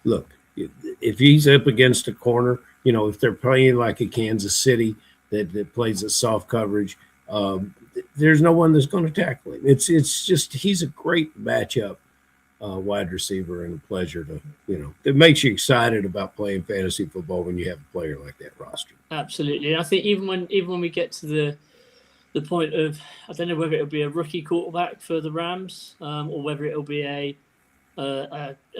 Look, if he's up against a corner, you know, if they're playing like a Kansas City that plays a soft coverage, there's no one that's going to tackle him. It's just he's a great matchup wide receiver, and a pleasure to, you know, it makes you excited about playing fantasy football when you have a player like that roster. Absolutely. I think even when we get to the point of, I don't know whether it'll be a rookie quarterback for the Rams or whether it'll be a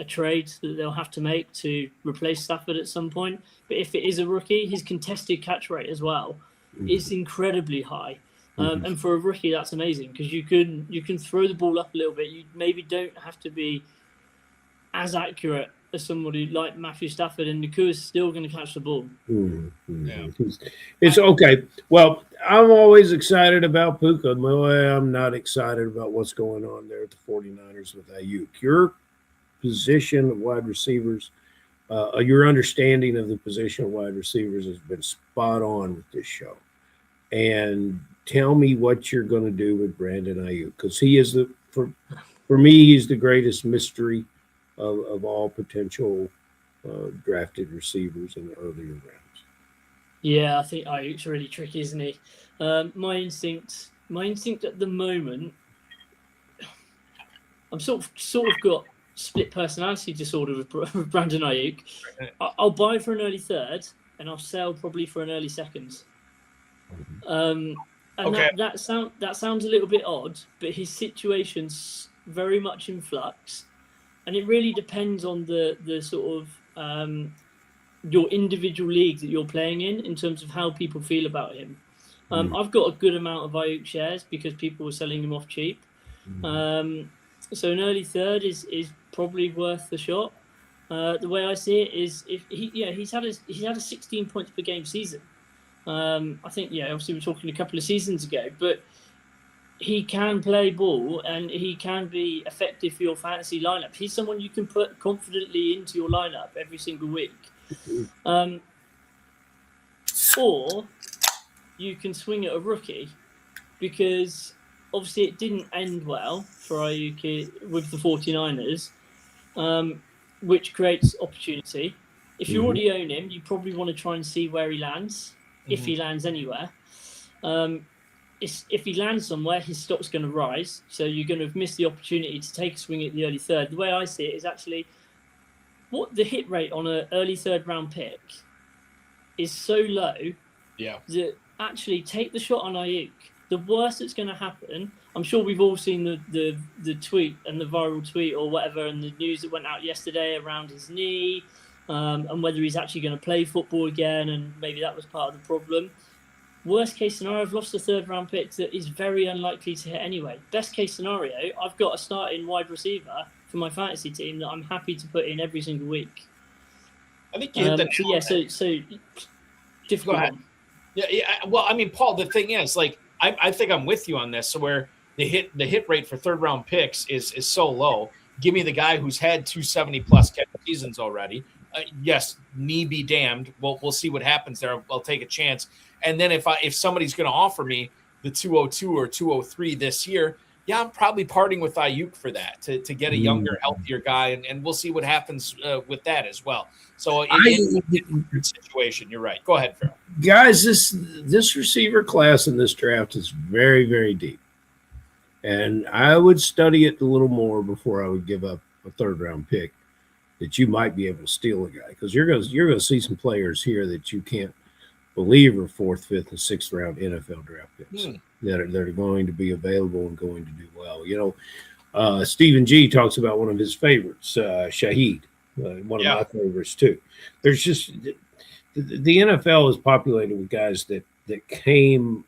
trade that they'll have to make to replace Stafford at some point. But if it is a rookie, his contested catch rate as well is incredibly high. And for a rookie, that's amazing because you can throw the ball up a little bit. You maybe don't have to be as accurate as somebody like Matthew Stafford, and Nacua is still going to catch the ball. Yeah. It's okay. Well, I'm always excited about Puka. I'm not excited about what's going on there at the 49ers with Ayuk. Your position of wide receivers, your understanding of the position of wide receivers has been spot on with this show. And tell me what you're going to do with Brandon Ayuk, because he is for me, he's the greatest mystery of all potential drafted receivers in the earlier rounds. Yeah, I think Ayuk's really tricky, isn't he? My instinct at the moment, I'm sort of got split personality disorder with Brandon Ayuk. I'll buy for an early third, and I'll sell probably for an early second. That sounds a little bit odd, but his situation's very much in flux, and it really depends on the sort of your individual league that you're playing in terms of how people feel about him. I've got a good amount of Ayuk shares because people were selling him off cheap. So an early third is probably worth the shot. The way I see it is, if he's had a 16 points per game season. I think, obviously we're talking a couple of seasons ago, but he can play ball and he can be effective for your fantasy lineup. He's someone you can put confidently into your lineup every single week. Or you can swing at a rookie, because obviously it didn't end well for Ayuk with the 49ers. which creates opportunity. If you Mhm. already own him, you probably want to try and see where he lands, if he lands anywhere. If he lands somewhere, his stock's going to rise. So you're going to have missed the opportunity to take a swing at the early third. The way I see it is actually what the hit rate on an early third round pick is so low that actually take the shot on Ayuk. The worst that's going to happen, I'm sure we've all seen the tweet and the viral tweet or whatever, and the news that went out yesterday around his knee and whether he's actually going to play football again, and maybe that was part of the problem. Worst case scenario, I've lost a third round pick that is very unlikely to hit anyway. Best case scenario, I've got a starting wide receiver for my fantasy team that I'm happy to put in every single week. I think you hit the so difficult one. Yeah. Well, I mean, Paul, the thing is, like, I think I'm with you on this. So where the hit rate for third round picks is so low. Give me the guy who's had 270 plus catch seasons already. Yes, knee be damned. We'll see what happens there. I'll take a chance. And then if somebody's going to offer me the 202 or 203 this year, yeah, I'm probably parting with Ayuk for that to get a younger, healthier guy, and we'll see what happens with that as well. So it's a good situation. You're right. Go ahead, Ferrell. Guys, this receiver class in this draft is very, very deep, and I would study it a little more before I would give up a third round pick that you might be able to steal a guy, because you're going to see some players here that you can't believe are fourth, fifth, and sixth round NFL draft picks that are going to be available and going to do well. You know, Stephen G talks about one of his favorites, Shaheed, one of my favorites too. There's just the NFL is populated with guys that came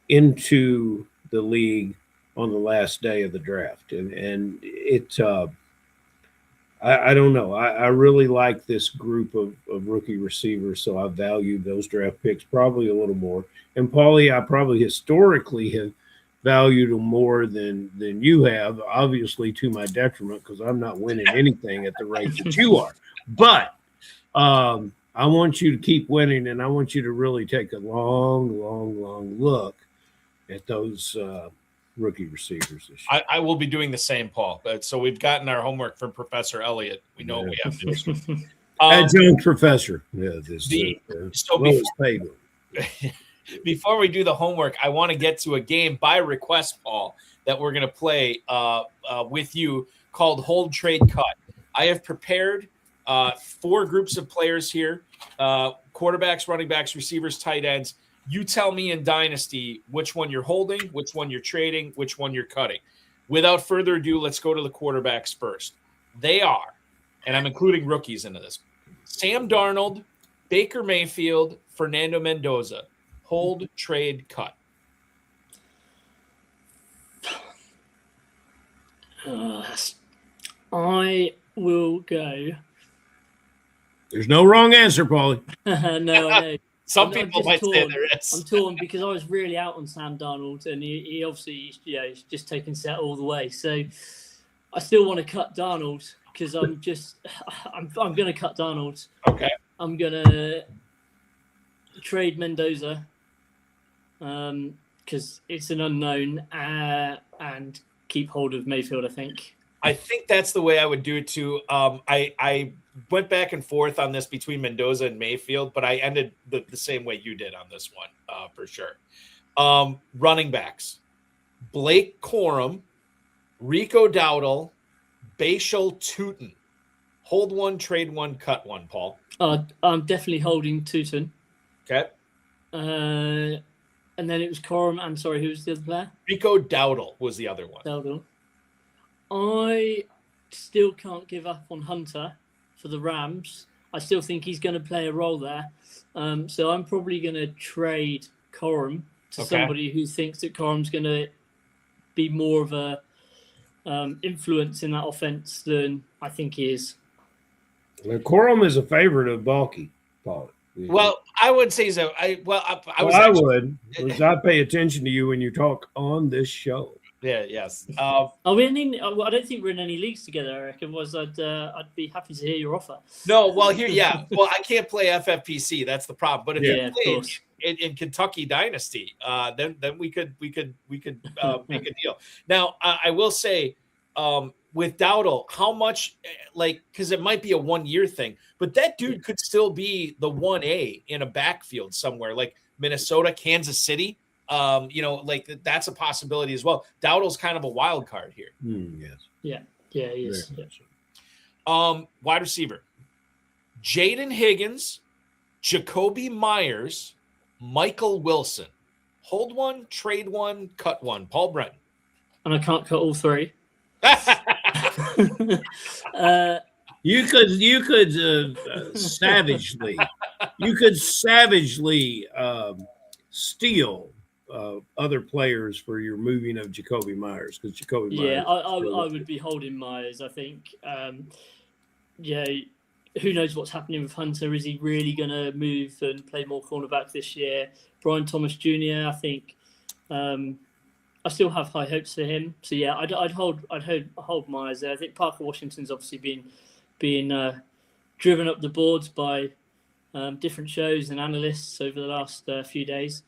into the league on the last day of the draft, and it. I don't know. I really like this group of rookie receivers, so I value those draft picks probably a little more. And Paulie, I probably historically have valued them more than you have, obviously to my detriment, because I'm not winning anything at the rate that you are. But I want you to keep winning, and I want you to really take a long look at those rookie receivers this year. I will be doing the same, Paul. So we've gotten our homework from Professor Elliott. We know we have to do. Adjunct professor. Yeah, before we do the homework, I want to get to a game by request, Paul, that we're going to play with you called Hold, Trade, Cut. I have prepared 4 groups of players here, quarterbacks, running backs, receivers, tight ends. You tell me in Dynasty which one you're holding, which one you're trading, which one you're cutting. Without further ado, let's go to the quarterbacks first. They are, and I'm including rookies into this, Sam Darnold, Baker Mayfield, Fernando Mendoza. Hold, trade, cut. I will go. There's no wrong answer, Paulie. No, I know. Some people might say there is. I'm torn because I was really out on Sam Darnold, and he obviously, he's just taken set all the way. So I still want to cut Darnold because I'm going to cut Darnold. Okay. I'm going to trade Mendoza because it's an unknown and keep hold of Mayfield, I think. I think that's the way I would do it too. I went back and forth on this between Mendoza and Mayfield, but I ended the same way you did on this one for sure. Running backs: Blake Corum, Rico Dowdle, Bashal Tootin. Hold one, trade one, cut one, Paul. I'm definitely holding Tootin. Okay. And then it was Corum. I'm sorry, who was the other player? Rico Dowdle was the other one. Dowdle. I still can't give up on Hunter for the Rams. I still think he's going to play a role there. So I'm probably going to trade Corum to somebody who thinks that Corum's going to be more of a influence in that offense than I think he is. Well, Corum is a favorite of Balky, Paul. Well, I would say so. I would. Because I pay attention to you when you talk on this show. Yeah. Yes. Are we in? I don't think we're in any leagues together, Eric. I'd be happy to hear your offer. No. Well, here, yeah. Well, I can't play FFPC. That's the problem. But if you play in Kentucky Dynasty, then we could make a deal. Now, I will say, with Dowdle, how much, like, because it might be a 1 year thing, but that dude could still be the 1A in a backfield somewhere, like Minnesota, Kansas City. Like that's a possibility as well. Dowdle's kind of a wild card here. Yes. Yeah, he is. Yeah. Wide receiver, Jaden Higgins, Jacoby Myers, Michael Wilson. Hold one, trade one, cut one. Paul Brenton. And I can't cut all three. You could savagely steal other players for your moving of Jacoby Myers, because Jacoby Myers. Yeah, I would be holding Myers. I think. Who knows what's happening with Hunter? Is he really going to move and play more cornerback this year? Brian Thomas Jr. I think. I still have high hopes for him. So yeah, I'd hold Myers there. I think Parker Washington's obviously being driven up the boards by different shows and analysts over the last few days.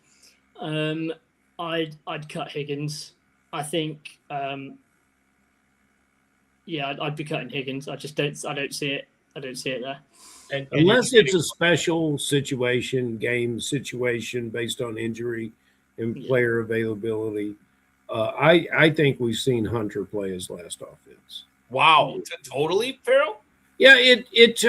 I'd cut Higgins. I think. I'd be cutting Higgins. I don't see it. I don't see it there. And unless it's a special situation, game situation based on injury and player availability. I think we've seen Hunter play his last offense. Wow, totally, Ferrell? Yeah, it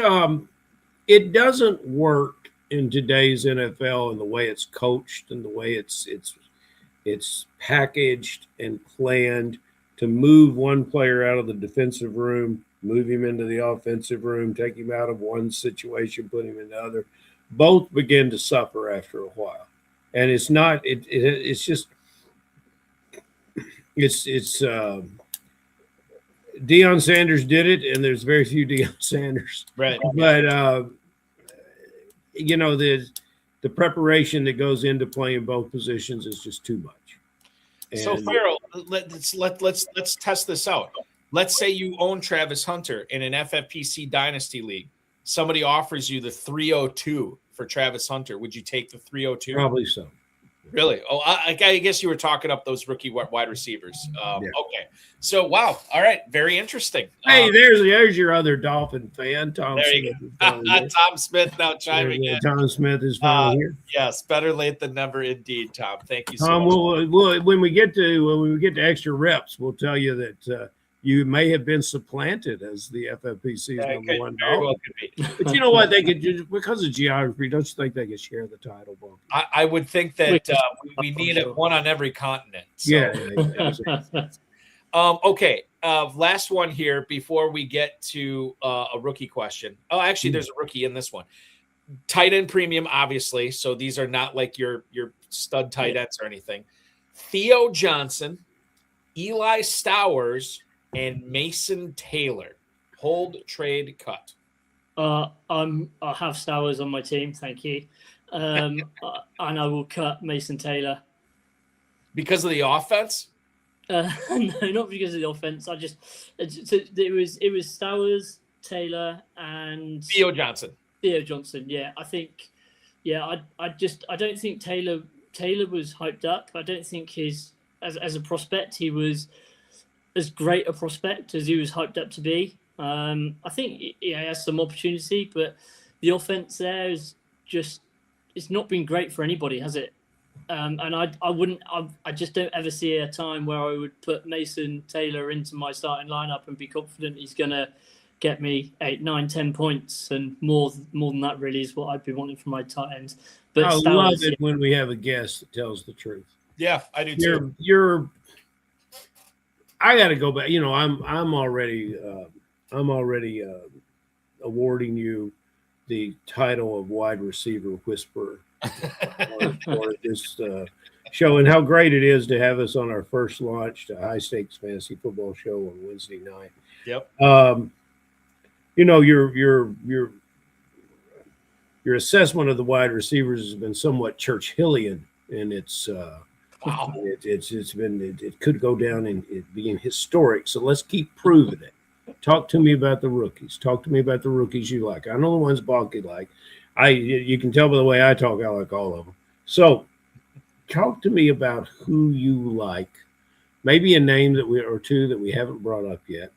doesn't work in today's NFL and the way it's coached and the way it's packaged and planned to move one player out of the defensive room, move him into the offensive room, take him out of one situation, put him in the other. Both begin to suffer after a while. And it's not – it's just – It's Deion Sanders did it, and there's very few Deion Sanders. Right. But the preparation that goes into playing both positions is just too much. So Ferrell, let's test this out. Let's say you own Travis Hunter in an FFPC Dynasty League. Somebody offers you the 302 for Travis Hunter. Would you take the 302? Probably so. Really? Oh, I guess you were talking up those rookie wide receivers. Okay. So, wow. All right. Very interesting. Hey, there's your other Dolphin fan, Tom Smith. Tom Smith now chiming in. Tom Smith is finally here. Yes, better late than never, indeed, Tom. Thank you so Tom, much. We'll, when we get to extra reps, we'll tell you that you may have been supplanted as the FFPC's number one dog. Well could be. But you know what? They could, because of geography, don't you think they could share the title? I would think that we need it one on every continent. So. Yeah. Okay. Last one here before we get to a rookie question. Oh, actually, there's a rookie in this one. Tight end premium, obviously. So these are not like your stud tight ends or anything. Theo Johnson, Eli Stowers, and Mason Taylor. Hold, trade, cut. I have Stowers on my team, thank you. And I will cut Mason Taylor. Because of the offense? No, not because of the offense. It was Stowers, Taylor, and Theo Johnson. Yeah, I think. Yeah, I don't think Taylor was hyped up. I don't think as a prospect he was as great a prospect as he was hyped up to be. I think he has some opportunity, but the offense there is just it's not been great for anybody, has it? And I just don't ever see a time where I would put Mason Taylor into my starting lineup and be confident he's going to get me 8, 9, 10 points, and more than that really is what I'd be wanting from my tight ends. But I love it when we have a guest that tells the truth. Yeah, I do too. I got to go back. I'm already awarding you the title of wide receiver whisperer for this show, and how great it is to have us on our first launch to High Stakes Fantasy Football Show on Wednesday night. Yep. Your assessment of the wide receivers has been somewhat Churchillian, and it's wow. It could go down in it being historic. So let's keep proving it. Talk to me about the rookies. Talk to me about the rookies you like. I know the ones Bonky like. You can tell by the way I talk, I like all of them. So talk to me about who you like. Maybe a name or two that we haven't brought up yet.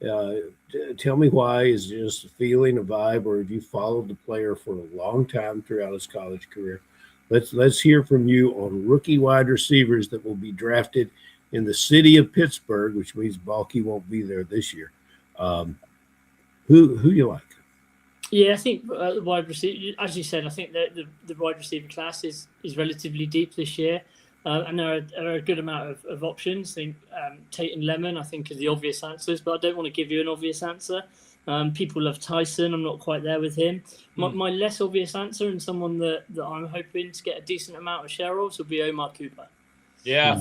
Tell me why. Is it just a feeling, a vibe, or have you followed the player for a long time throughout his college career? Let's hear from you on rookie wide receivers that will be drafted in the city of Pittsburgh, which means Balky won't be there this year. Who you like? Yeah, I think wide receiver, as you said, I think that the wide receiver class is relatively deep this year. And there are a good amount of options. I think Tate and Lemon, I think, are the obvious answers, but I don't want to give you an obvious answer. People love Tyson. I'm not quite there with him. My less obvious answer, and someone that I'm hoping to get a decent amount of share of, will be Omar Cooper. Yeah,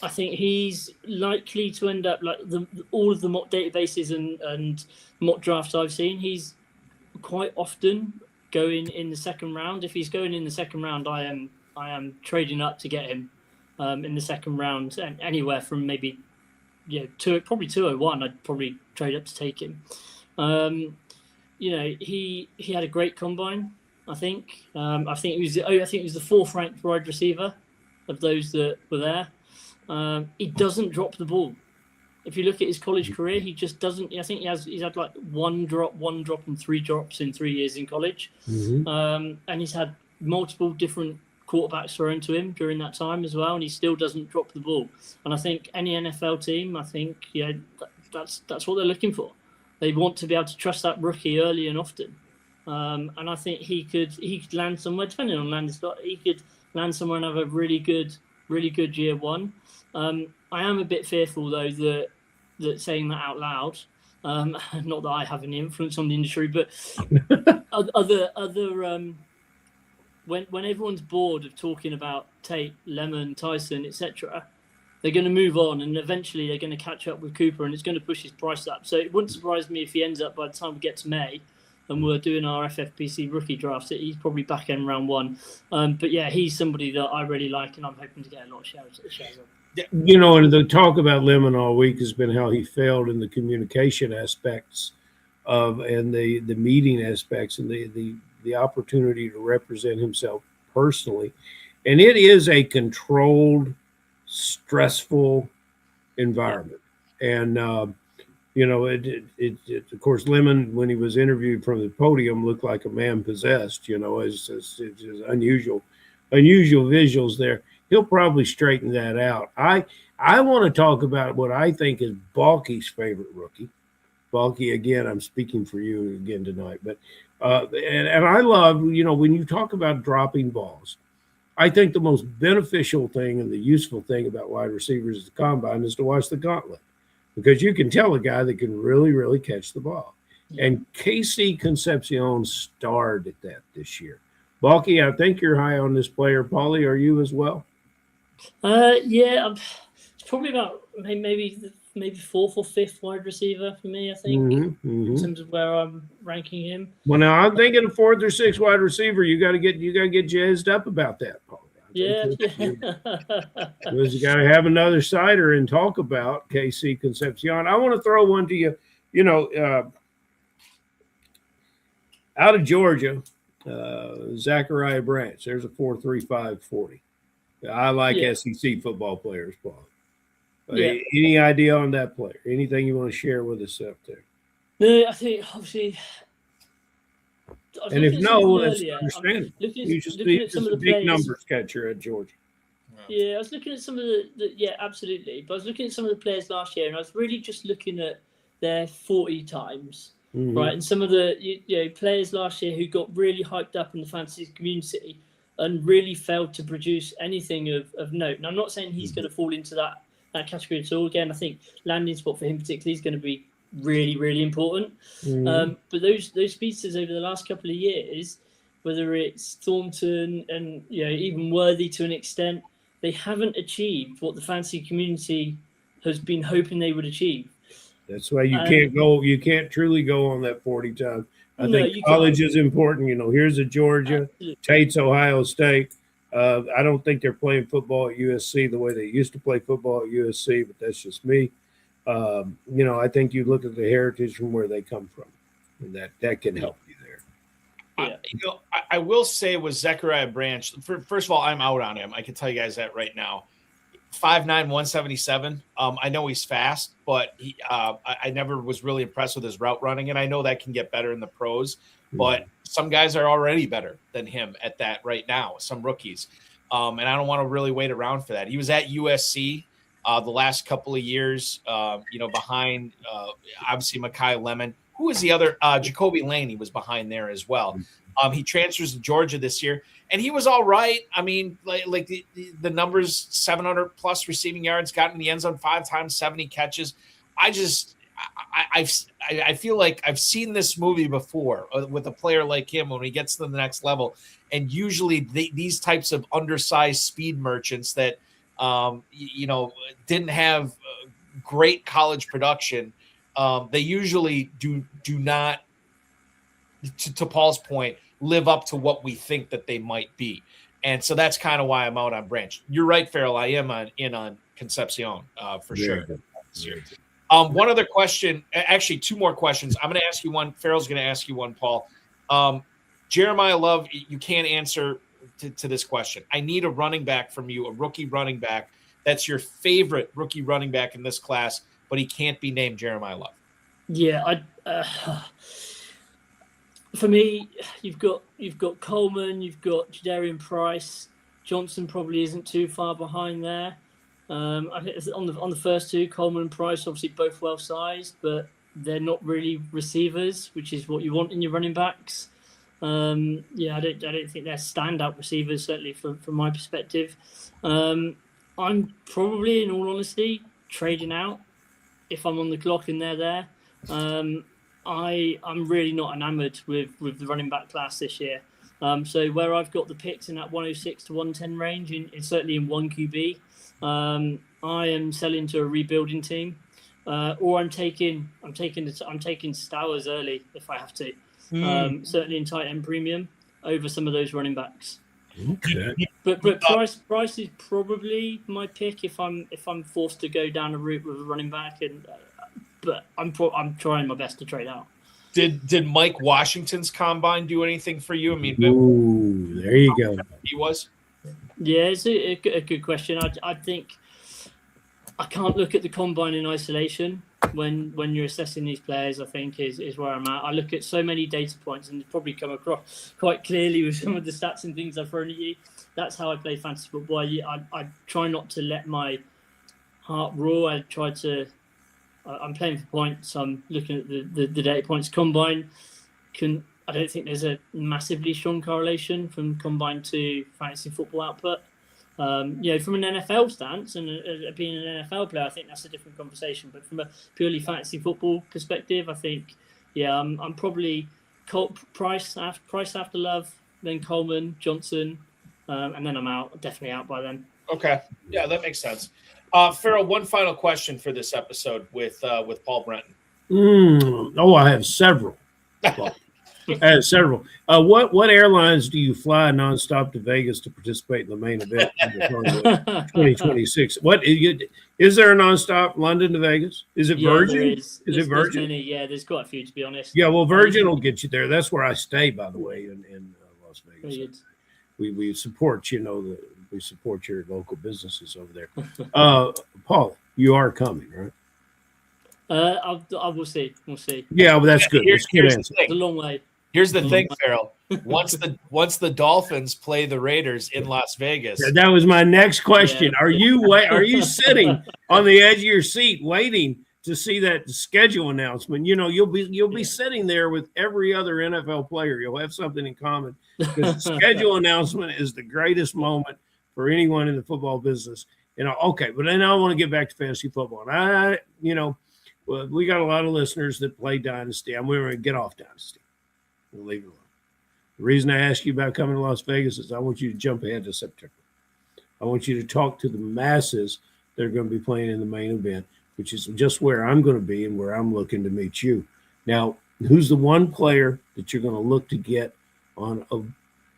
I think he's likely to end up like all of the mock databases and mock drafts I've seen. He's quite often going in the second round. If he's going in the second round, I am trading up to get him in the second round, and anywhere from maybe probably 201. I'd probably trade up to take him. He had a great combine. I think it was the fourth ranked wide receiver of those that were there. He doesn't drop the ball. If you look at his college career, he just doesn't. I think he's had like one drop, and 3 drops in 3 years in college, and he's had multiple different quarterbacks thrown to him during that time as well, and he still doesn't drop the ball. And I think any NFL team, that's what they're looking for. They want to be able to trust that rookie early and often. And I think he could land somewhere, depending on landing slot, he could land somewhere and have a really good year one. I am a bit fearful though that saying that out loud, not that I have any influence on the industry, but other when everyone's bored of talking about Tate, Lemon, Tyson, etc., they're going to move on, and eventually they're going to catch up with Cooper, and it's going to push his price up. So it wouldn't surprise me if he ends up, by the time we get to May and we're doing our FFPC rookie drafts, he's probably back end round 1. But yeah, he's somebody that I really like, and I'm hoping to get a lot of shares of. And the talk about Lemon all week has been how he failed in the communication aspects and the meeting aspects and the opportunity to represent himself personally. And it is a controlled, stressful environment. And, of course, Lemon, when he was interviewed from the podium, looked like a man possessed, it's unusual visuals there. He'll probably straighten that out. I want to talk about what I think is Balky's favorite rookie. Balky, again, I'm speaking for you again tonight, but and I love, when you talk about dropping balls, I think the most beneficial thing and the useful thing about wide receivers at the combine is to watch the gauntlet, because you can tell a guy that can really, really catch the ball. And KC Concepcion starred at that this year. Balky, I think you're high on this player. Paulie, are you as well? It's probably about maybe 4th or 5th wide receiver for me, I think, in terms of where I'm ranking him. Well, now I'm thinking a 4th or 6th wide receiver. You got to get jazzed up about that, Paul. Because you got to have another cider and talk about KC Concepcion. I want to throw one to you. Out of Georgia, Zachariah Branch. There's a 4.35 40. I like SEC football players, Paul. Any idea on that player? Anything you want to share with us up there? No, I think obviously. And if no, that's understandable. You just need some of the big numbers catcher at Georgia. Yeah, I was looking at some of absolutely. But I was looking at some of the players last year, and I was really just looking at their 40 times, right? And some of the players last year who got really hyped up in the fantasy community and really failed to produce anything of note. And I'm not saying he's going to fall into that category at all. Again, I think landing spot for him particularly is going to be really, really important. But those speedsters over the last couple of years, whether it's Thornton and even Worthy to an extent, they haven't achieved what the fantasy community has been hoping they would achieve. That's why you can't truly go on that 40 times. I think college is important. Here's a Georgia, Tate's Ohio State. I don't think they're playing football at USC the way they used to play football at USC, but that's just me. I think you look at the heritage from where they come from, and that can help you there. Yeah. I will say with Zachariah Branch, first of all, I'm out on him. I can tell you guys that right now. 5'9", 177. I know he's fast, but I never was really impressed with his route running, and I know that can get better in the pros. But some guys are already better than him at that right now, some rookies. And I don't want to really wait around for that. He was at USC the last couple of years, behind obviously Mekhi Lemon. Who was the other? Jacoby Lane, he was behind there as well. He transfers to Georgia this year, and he was all right. I mean, like the numbers, 700-plus receiving yards, got in the end zone 5 times, 70 catches. I feel like I've seen this movie before with a player like him when he gets to the next level. And usually these types of undersized speed merchants that, didn't have great college production, they usually do not, to Paul's point, live up to what we think that they might be. And so that's kind of why I'm out on Branch. You're right, Ferrell. I am in on Concepcion for sure. One other question, actually 2 more questions. I'm going to ask you one. Ferrell's going to ask you one, Paul. Jeremiah Love, you can't answer to this question. I need a running back from you, a rookie running back. That's your favorite rookie running back in this class, but he can't be named Jeremiah Love. Yeah, for me, you've got Coleman, you've got Jadarian Price. Johnson probably isn't too far behind there. I think on the first 2, Coleman and Price, obviously both well sized, but they're not really receivers, which is what you want in your running backs. I don't think they're standout receivers, certainly from my perspective. I'm probably, in all honesty, trading out if I'm on the clock and they're there. I'm really not enamored with the running back class this year. So where I've got the picks in that 106 to 110 range, certainly in 1 QB, I am selling to a rebuilding team, or I'm taking Stowers early if I have to. Certainly in tight end premium over some of those running backs. Okay. But Price is probably my pick if I'm forced to go down a route with a running back, but I'm trying my best to trade out. Did Mike Washington's combine do anything for you? I mean, there you go. He was. Yeah, it's a good question. I think I can't look at the combine in isolation when you're assessing these players. I think is where I'm at. I look at so many data points and probably come across quite clearly with some of the stats and things I've thrown at you. That's how I play fantasy football. I try not to let my heart roar. I'm playing for points. I'm looking at the data points. Combine I don't think there's a massively strong correlation from combine to fantasy football output. From an NFL stance and being an NFL player, I think that's a different conversation. But from a purely fantasy football perspective, I think, I'm probably Price after Love, then Coleman, Johnson, and then I'm out. Definitely out by then. Okay, yeah, that makes sense. Ferrell, one final question for this episode with Paul Brenton. I have several. I have several. What airlines do you fly nonstop to Vegas to participate in the main event in 2026? What is there a nonstop London to Vegas? Is it Virgin? There is. Is it Virgin? There's quite a few, to be honest. Yeah, well, Virgin will get you there. That's where I stay, by the way, in Las Vegas. We support, we support your local businesses over there. Paul, you are coming, right? I will see. We'll see. Yeah, well, that's good. Here's it's a long way. Here's the thing, Ferrell. Once the Dolphins play the Raiders in Las Vegas, that was my next question. Yeah. Are you sitting on the edge of your seat waiting to see that schedule announcement? You'll be sitting there with every other NFL player. You'll have something in common because the schedule announcement is the greatest moment for anyone in the football business. Okay, but then I want to get back to fantasy football. And we got a lot of listeners that play Dynasty. We're going to get off Dynasty. We'll leave it alone. The reason I ask you about coming to Las Vegas is I want you to jump ahead to September. I want you to talk to the masses that are going to be playing in the main event, which is just where I'm going to be and where I'm looking to meet you. Now, who's the one player that you're going to look to get on a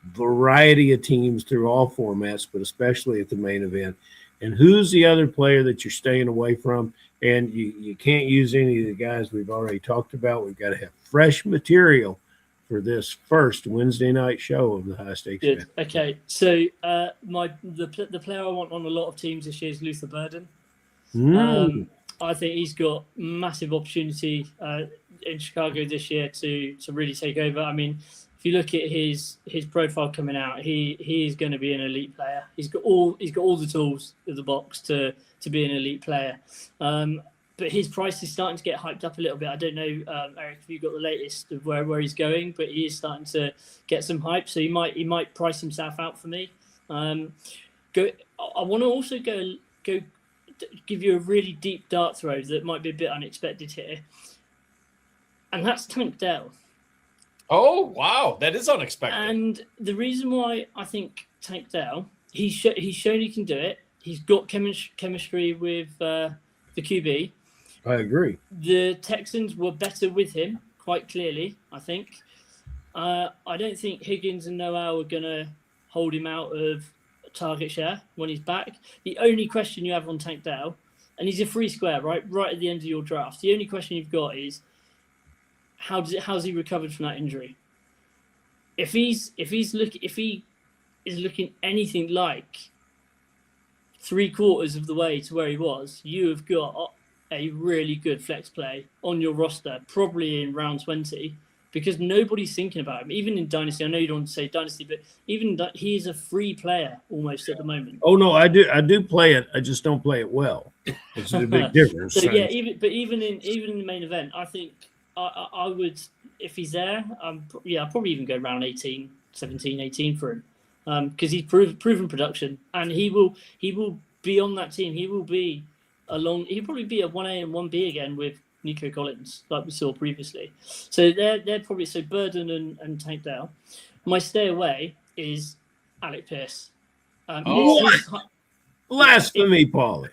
variety of teams through all formats, but especially at the main event? And who's the other player that you're staying away from? And you can't use any of the guys we've already talked about. We've got to have fresh material for this first Wednesday night show of the High Stakes. Good. Okay, so the player I want on a lot of teams this year is Luther Burden. I think he's got massive opportunity in Chicago this year to really take over. I mean, if you look at his profile coming out, he is going to be an elite player. He's got all the tools in the box to be an elite player. But his price is starting to get hyped up a little bit. I don't know, Eric, if you got the latest of where he's going, but he is starting to get some hype. So he might price himself out for me. I want to also go give you a really deep dart throw that might be a bit unexpected here, and that's Tank Dell. Oh wow, that is unexpected. And the reason why I think Tank Dell, he's shown he can do it. He's got chemistry with the QB. I agree. The Texans were better with him, quite clearly, I think. I don't think Higgins and Noel are going to hold him out of target share when he's back. The only question you have on Tank Dell, and he's a free square, right at the end of your draft. The only question you've got is how's he recovered from that injury? If he is looking anything like 3/4 of the way to where he was, you have got a really good flex play on your roster, probably in round 20, because nobody's thinking about him. Even in Dynasty, I know you don't want to say Dynasty, but even he is a free player almost at the moment. Oh no, I do play it. I just don't play it well. It's a big difference. So yeah, even in the main event, I think I would, if he's there, I'll probably even go round 17, 18 for him, because he's proven production, and he will be on that team. He'll probably be a 1A and 1B again with Nico Collins, like we saw previously. So they're probably Burden and Tank Dell. My stay away is Alec Pierce. Blasphemy, Paulie.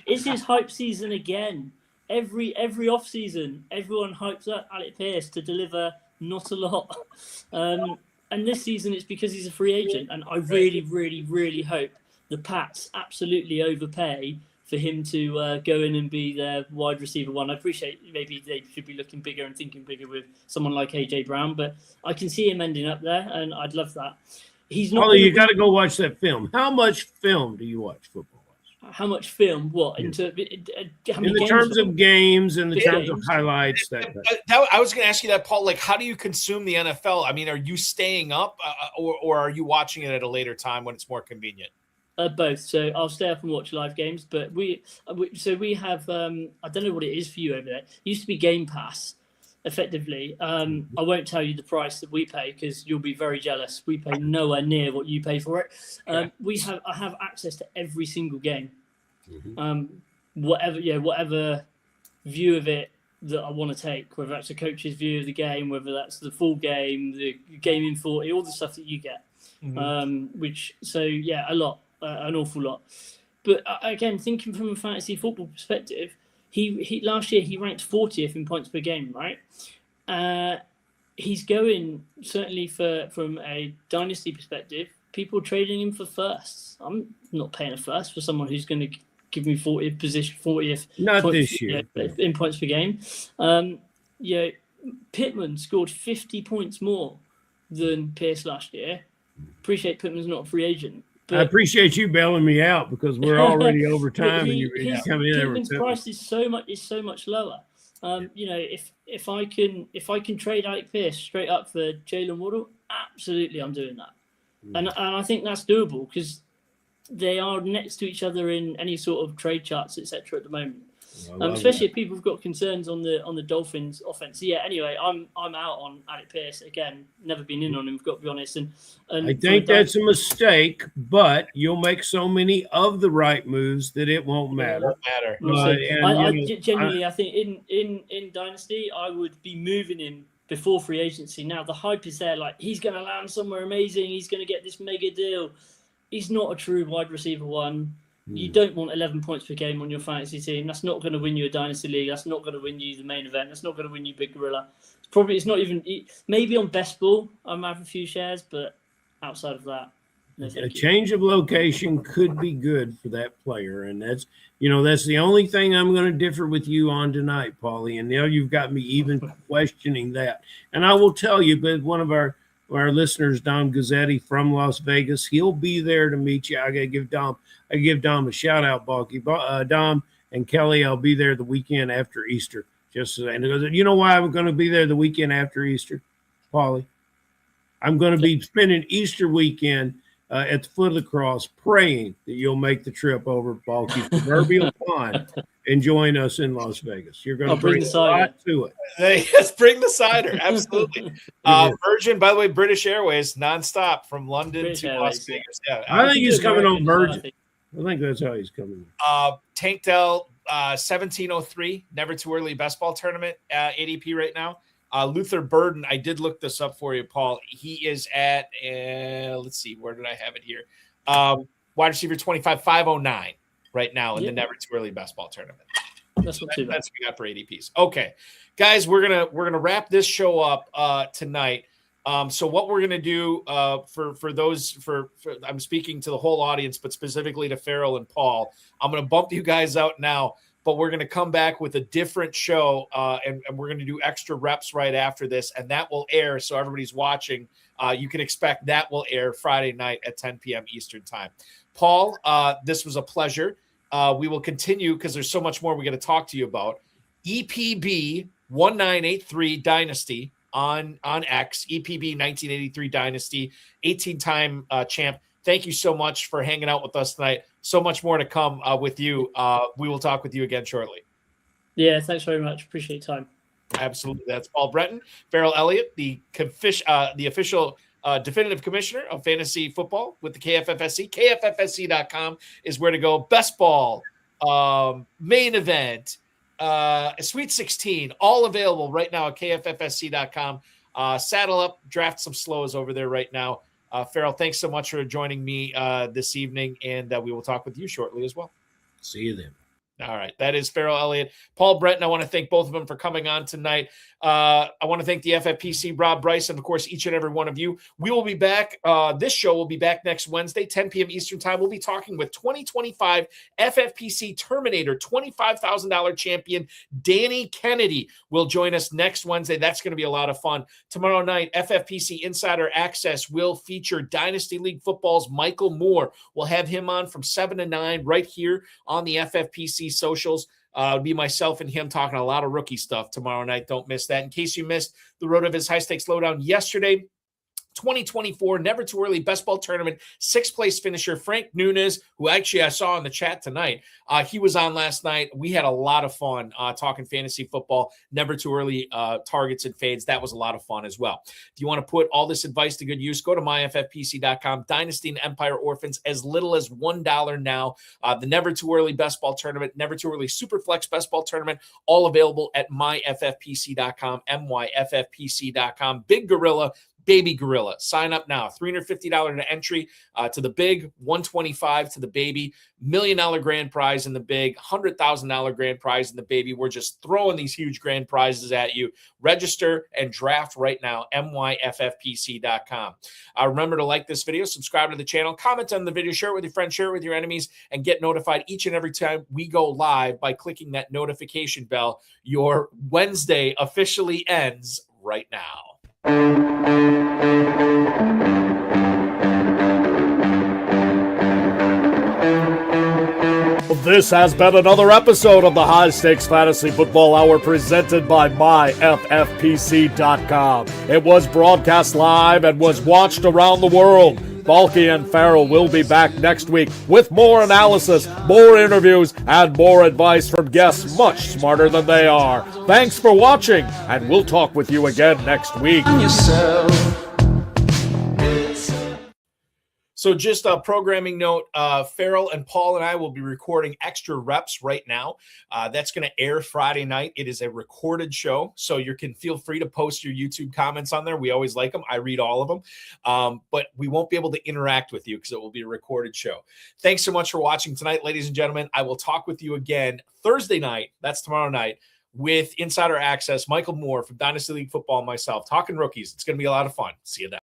It's his hype season again. Every off season, everyone hypes up Alec Pierce to deliver not a lot. And this season it's because he's a free agent, and I really, really, really hope the Pats absolutely overpay for him to go in and be their wide receiver one. I appreciate maybe they should be looking bigger and thinking bigger with someone like AJ Brown, but I can see him ending up there, and I'd love that. He's not. You got to go watch that film. How much film do you watch football? How much film? What in terms of games, in the terms of highlights? I was going to ask you that, Paul. Like, how do you consume the NFL? I mean, are you staying up, or are you watching it at a later time when it's more convenient? Both. So I'll stay up and watch live games, but we have I don't know what it is for you over there. It used to be Game Pass, effectively. I won't tell you the price that we pay because you'll be very jealous. We pay nowhere near what you pay for it. I have access to every single game. Whatever view of it that I want to take, whether that's a coach's view of the game, whether that's the full game, the game in 40, all the stuff that you get. A lot. An awful lot. But again, thinking from a fantasy football perspective, he last year he ranked 40th in points per game, right? He's going, certainly from a dynasty perspective, people trading him for firsts. I'm not paying a first for someone who's going to give me 40th not points, this year in points per game. Pittman scored 50 points more than Pierce last year. Appreciate Pittman's not a free agent. I appreciate you bailing me out because we're already over time, and you're coming in. Pittman's price is so much lower. If I can trade Alec Pierce straight up for Jalen Waddle, absolutely, I'm doing that, and I think that's doable because they are next to each other in any sort of trade charts, etc. at the moment. Especially if people have got concerns on the Dolphins offense. Yeah. Anyway, I'm out on Alec Pierce again. Never been in on him. I've got to be honest. And I think that's a mistake. But you'll make so many of the right moves that it won't matter. Genuinely, I think in Dynasty, I would be moving him before free agency. Now the hype is there. Like he's going to land somewhere amazing. He's going to get this mega deal. He's not a true wide receiver one. You don't want 11 points per game on your fantasy team. That's not going to win you a dynasty league. That's not going to win you the main event. That's not going to win you Big Gorilla. It's not even. Maybe on Best Ball, I might have a few shares, but outside of that, No, A thank you. change of location could be good for that player, and that's the only thing I'm going to differ with you on tonight, Paulie. And now you've got me even questioning that. And I will tell you, but one of our listeners, Dom Gazzetti from Las Vegas, he'll be there to meet you. I give Dom a shout out, Balky. Dom and Kelly, I'll be there the weekend after Easter. Just so, and you know why I'm going to be there the weekend after Easter, Paulie? I'm going to be spending Easter weekend at the foot of the cross, praying that you'll make the trip over Balky's proverbial pond and join us in Las Vegas. You're going to bring a lot to it. Yes, bring the cider. Absolutely. Virgin, by the way, British Airways, nonstop from London to Las Vegas. Yeah, I think he's coming on Virgin. I think that's how he's coming. Tank Dell, 1703, Never Too Early Best Ball Tournament, ADP right now. Luther Burden, I did look this up for you, Paul. He is at, let's see, where did I have it here? Wide receiver 25, 509 right now in the Never Too Early Best Ball Tournament. That's not too bad. That's what we got for ADPs. Okay, guys, we're gonna wrap this show up tonight. So what we're gonna do for those I'm speaking to the whole audience, but specifically to Ferrell and Paul. I'm gonna bump you guys out now. But we're going to come back with a different show, and we're going to do extra reps right after this, and that will air. So everybody's watching. You can expect that will air Friday night at 10 p.m. Eastern time. Paul, this was a pleasure. We will continue because there's so much more we got to talk to you about. EPB 1983 Dynasty on X, EPB 1983 Dynasty, 18-time champ. Thank you so much for hanging out with us tonight. So much more to come with you. We will talk with you again shortly. Yeah, thanks very much. Appreciate your time. Absolutely. That's Paul Brenton, Ferrell Elliott, the official definitive commissioner of fantasy football with the KFFSC. KFFSC.com is where to go. Best Ball, Main Event, Sweet 16, all available right now at KFFSC.com. Saddle up, draft some slows over there right now. Ferrell, thanks so much for joining me this evening, and we will talk with you shortly as well. See you then. All right. That is Ferrell Elliott. Paul Brenton, I want to thank both of them for coming on tonight. I want to thank the FFPC, Rob Bryce, and, of course, each and every one of you. We will be back. This show will be back next Wednesday, 10 p.m. Eastern time. We'll be talking with 2025 FFPC Terminator $25,000 champion Danny Kennedy will join us next Wednesday. That's going to be a lot of fun. Tomorrow night, FFPC Insider Access will feature Dynasty League Football's Michael Moore. We'll have him on from 7 to 9 right here on the FFPC socials. It'll be myself and him talking a lot of rookie stuff tomorrow night. Don't miss that. In case you missed the Road of his High Stakes Lowdown yesterday, 2024 Never Too Early Best Ball Tournament, 6th place finisher Frank Nunez, who actually I saw in the chat tonight. He was on last night. We had a lot of fun talking fantasy football, Never Too Early targets and fades. That was a lot of fun as well. If you want to put all this advice to good use, go to myffpc.com. Dynasty and Empire Orphans, as little as $1 now. The Never Too Early Best Ball Tournament, Never Too Early Superflex Best Ball Tournament, all available at myffpc.com, myffpc.com. Big Gorilla, Baby Gorilla. Sign up now. $350 to entry to the big, $125 to the baby, $1 million grand prize in the big, $100,000 grand prize in the baby. We're just throwing these huge grand prizes at you. Register and draft right now, myffpc.com. Remember to like this video, subscribe to the channel, comment on the video, share it with your friends, share it with your enemies, and get notified each and every time we go live by clicking that notification bell. Your Wednesday officially ends right now. This has been another episode of the High Stakes Fantasy Football Hour presented by myffpc.com. It was broadcast live and was watched around the world. Balky and Ferrell will be back next week with more analysis, more interviews, and more advice from guests much smarter than they are. Thanks for watching, and we'll talk with you again next week. So just a programming note, Ferrell and Paul and I will be recording extra reps right now. That's going to air Friday night. It is a recorded show, so you can feel free to post your YouTube comments on there. We always like them. I read all of them, but we won't be able to interact with you because it will be a recorded show. Thanks so much for watching tonight, ladies and gentlemen. I will talk with you again Thursday night. That's tomorrow night with Insider Access, Michael Moore from Dynasty League Football and myself talking rookies. It's going to be a lot of fun. See you then.